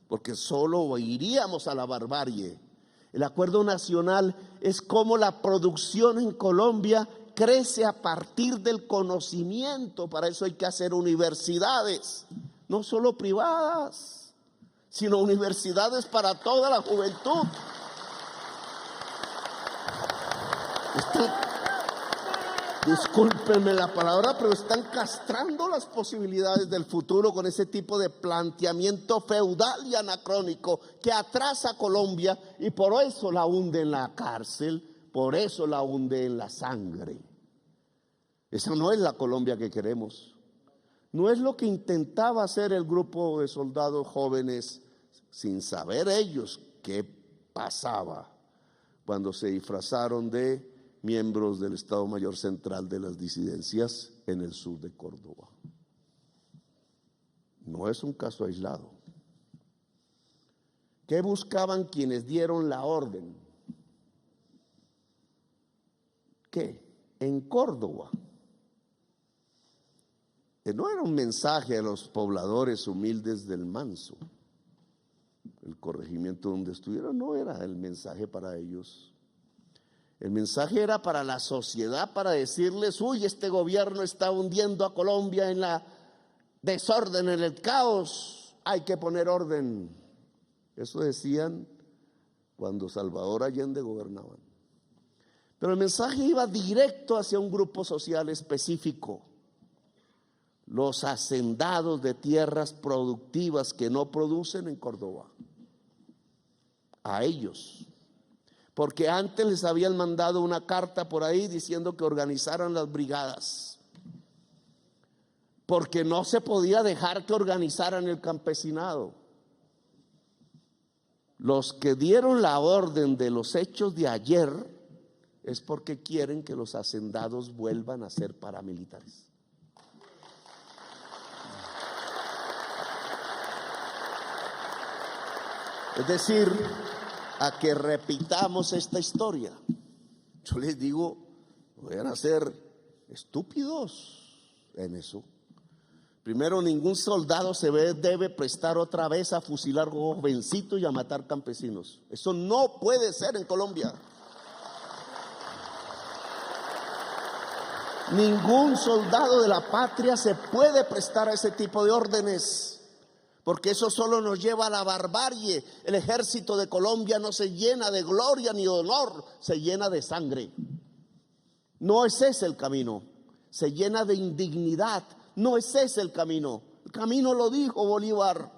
S18: porque solo iríamos a la barbarie. El acuerdo nacional es como la producción en Colombia crece a partir del conocimiento. Para eso hay que hacer universidades, no solo privadas, sino universidades para toda la juventud. Discúlpenme la palabra, pero están castrando las posibilidades del futuro con ese tipo de planteamiento feudal y anacrónico que atrasa a Colombia y por eso la hunde en la cárcel, por eso la hunde en la sangre. Esa no es la Colombia que queremos. No es lo que intentaba hacer el grupo de soldados jóvenes sin saber ellos qué pasaba cuando se disfrazaron de miembros del Estado Mayor Central de las disidencias en el sur de Córdoba. No es un caso aislado. ¿Qué buscaban quienes dieron la orden? ¿Qué? En Córdoba. Que no era un mensaje a los pobladores humildes del Manso. El corregimiento donde estuvieron no era el mensaje para ellos. El mensaje era para la sociedad, para decirles, uy, este gobierno está hundiendo a Colombia en la desorden, en el caos, hay que poner orden. Eso decían cuando Salvador Allende gobernaban. Pero el mensaje iba directo hacia un grupo social específico, los hacendados de tierras productivas que no producen en Córdoba. A ellos. Porque antes les habían mandado una carta por ahí diciendo que organizaran las brigadas. Porque no se podía dejar que organizaran el campesinado. Los que dieron la orden de los hechos de ayer es porque quieren que los hacendados vuelvan a ser paramilitares. Es decir, a que repitamos esta historia. Yo les digo, vayan a ser estúpidos en eso. Primero, ningún soldado se debe prestar otra vez a fusilar jovencitos y a matar campesinos. Eso no puede ser en Colombia. Ningún soldado de la patria se puede prestar a ese tipo de órdenes, porque eso solo nos lleva a la barbarie. El ejército de Colombia no se llena de gloria ni de honor, se llena de sangre. No es ese el camino. Se llena de indignidad. No es ese el camino. El camino lo dijo Bolívar.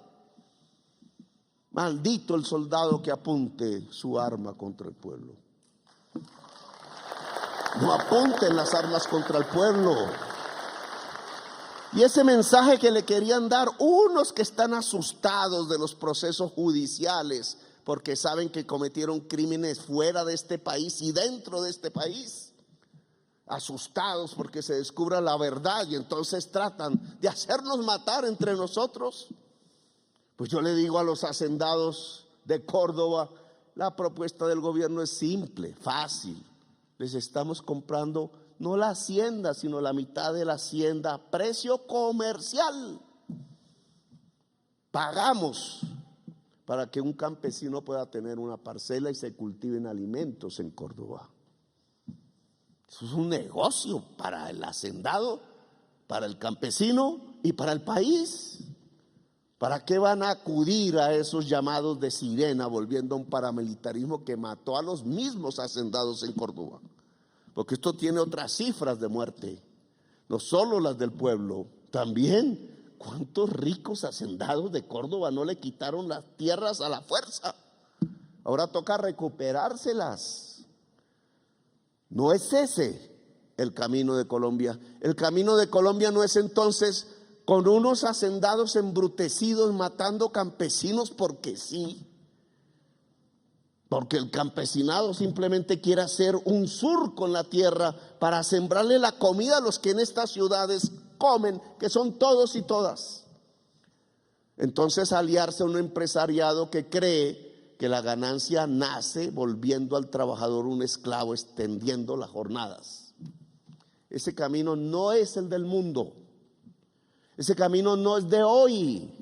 S18: Maldito el soldado que apunte su arma contra el pueblo. No apunten las armas contra el pueblo. Y ese mensaje que le querían dar unos que están asustados de los procesos judiciales porque saben que cometieron crímenes fuera de este país y dentro de este país, asustados porque se descubra la verdad y entonces tratan de hacernos matar entre nosotros. Pues yo le digo a los hacendados de Córdoba, la propuesta del gobierno es simple, fácil. Les estamos comprando no la hacienda, sino la mitad de la hacienda a precio comercial. Pagamos para que un campesino pueda tener una parcela y se cultiven alimentos en Córdoba. Eso es un negocio para el hacendado, para el campesino y para el país. ¿Para qué van a acudir a esos llamados de sirena volviendo a un paramilitarismo que mató a los mismos hacendados en Córdoba? Porque esto tiene otras cifras de muerte, no solo las del pueblo, también cuántos ricos hacendados de Córdoba no le quitaron las tierras a la fuerza. Ahora toca recuperárselas. No es ese el camino de Colombia. El camino de Colombia no es entonces con unos hacendados embrutecidos matando campesinos porque sí. Porque el campesinado simplemente quiere hacer un surco en la tierra para sembrarle la comida a los que en estas ciudades comen, que son todos y todas. Entonces aliarse a un empresariado que cree que la ganancia nace volviendo al trabajador un esclavo, extendiendo las jornadas. Ese camino no es el del mundo. Ese camino no es de hoy.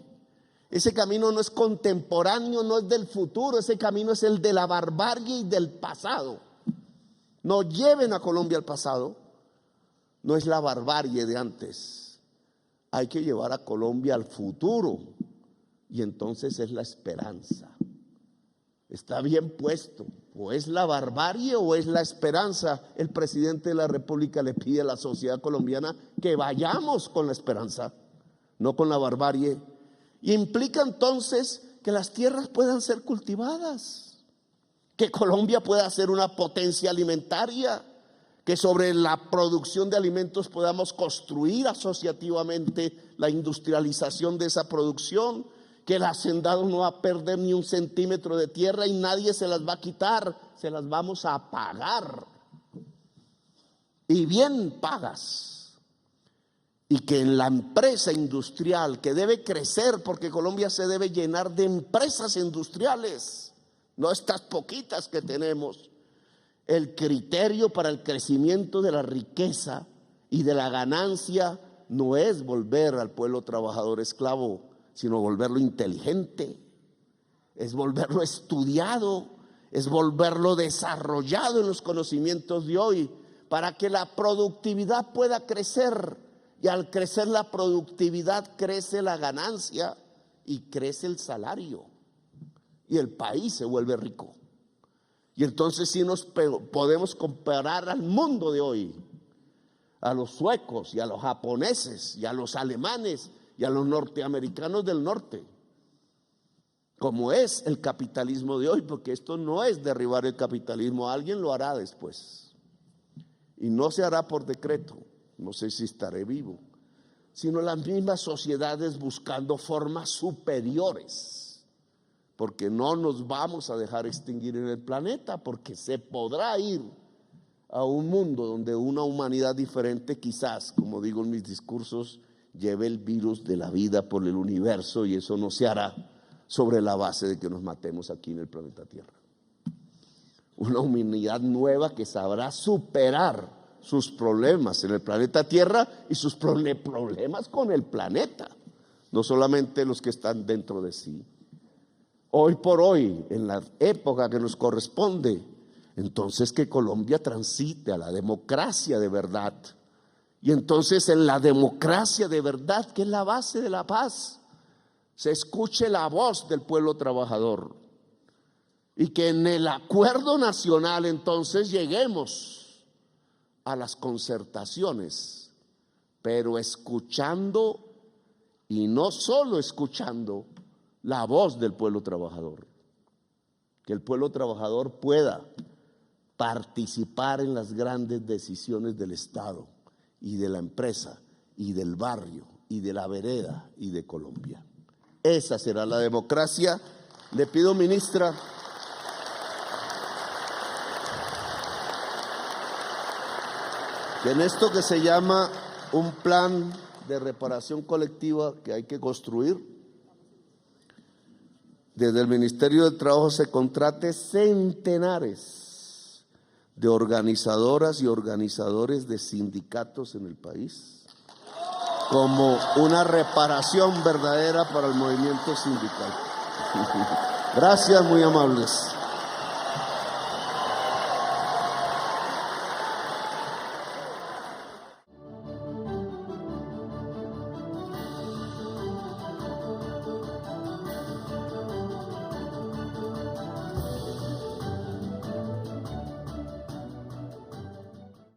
S18: Ese camino no es contemporáneo, no es del futuro. Ese camino es el de la barbarie y del pasado. No lleven a Colombia al pasado. No es la barbarie de antes. Hay que llevar a Colombia al futuro. Y entonces es la esperanza. Está bien puesto. O es la barbarie o es la esperanza. El presidente de la República le pide a la sociedad colombiana que vayamos con la esperanza, no con la barbarie. Y implica entonces que las tierras puedan ser cultivadas, que Colombia pueda ser una potencia alimentaria, que sobre la producción de alimentos podamos construir asociativamente la industrialización de esa producción, que el hacendado no va a perder ni un centímetro de tierra y nadie se las va a quitar, se las vamos a pagar. Y bien pagas. Y que en la empresa industrial que debe crecer, porque Colombia se debe llenar de empresas industriales, no estas poquitas que tenemos, el criterio para el crecimiento de la riqueza y de la ganancia no es volver al pueblo trabajador esclavo, sino volverlo inteligente, es volverlo estudiado, es volverlo desarrollado en los conocimientos de hoy, para que la productividad pueda crecer. Y al crecer la productividad, crece la ganancia y crece el salario. Y el país se vuelve rico. Y entonces sí nos podemos comparar al mundo de hoy. a los suecos y a los japoneses y a los alemanes y a los norteamericanos del norte, como es el capitalismo de hoy, porque esto no es derribar el capitalismo, alguien lo hará después. Y no se hará por decreto, no sé si estaré vivo, sino las mismas sociedades buscando formas superiores, porque no nos vamos a dejar extinguir en el planeta, porque se podrá ir a un mundo donde una humanidad diferente quizás, como digo en mis discursos, lleve el virus de la vida por el universo, y eso no se hará sobre la base de que nos matemos aquí en el planeta Tierra. Una humanidad nueva que sabrá superar sus problemas en el planeta Tierra y sus problemas con el planeta, no solamente los que están dentro de sí. Hoy por hoy, en la época que nos corresponde, entonces que Colombia transite a la democracia de verdad. Y entonces en la democracia de verdad, que es la base de la paz, se escuche la voz del pueblo trabajador. Y que en el acuerdo nacional entonces lleguemos a las concertaciones, pero escuchando, y no solo escuchando, la voz del pueblo trabajador. Que el pueblo trabajador pueda participar en las grandes decisiones del Estado y de la empresa y del barrio y de la vereda y de Colombia. Esa será la democracia. Le pido, ministra, que en esto que se llama un plan de reparación colectiva que hay que construir, desde el Ministerio del Trabajo se contrate centenares de organizadoras y organizadores de sindicatos en el país, como una reparación verdadera para el movimiento sindical. Gracias, muy amables.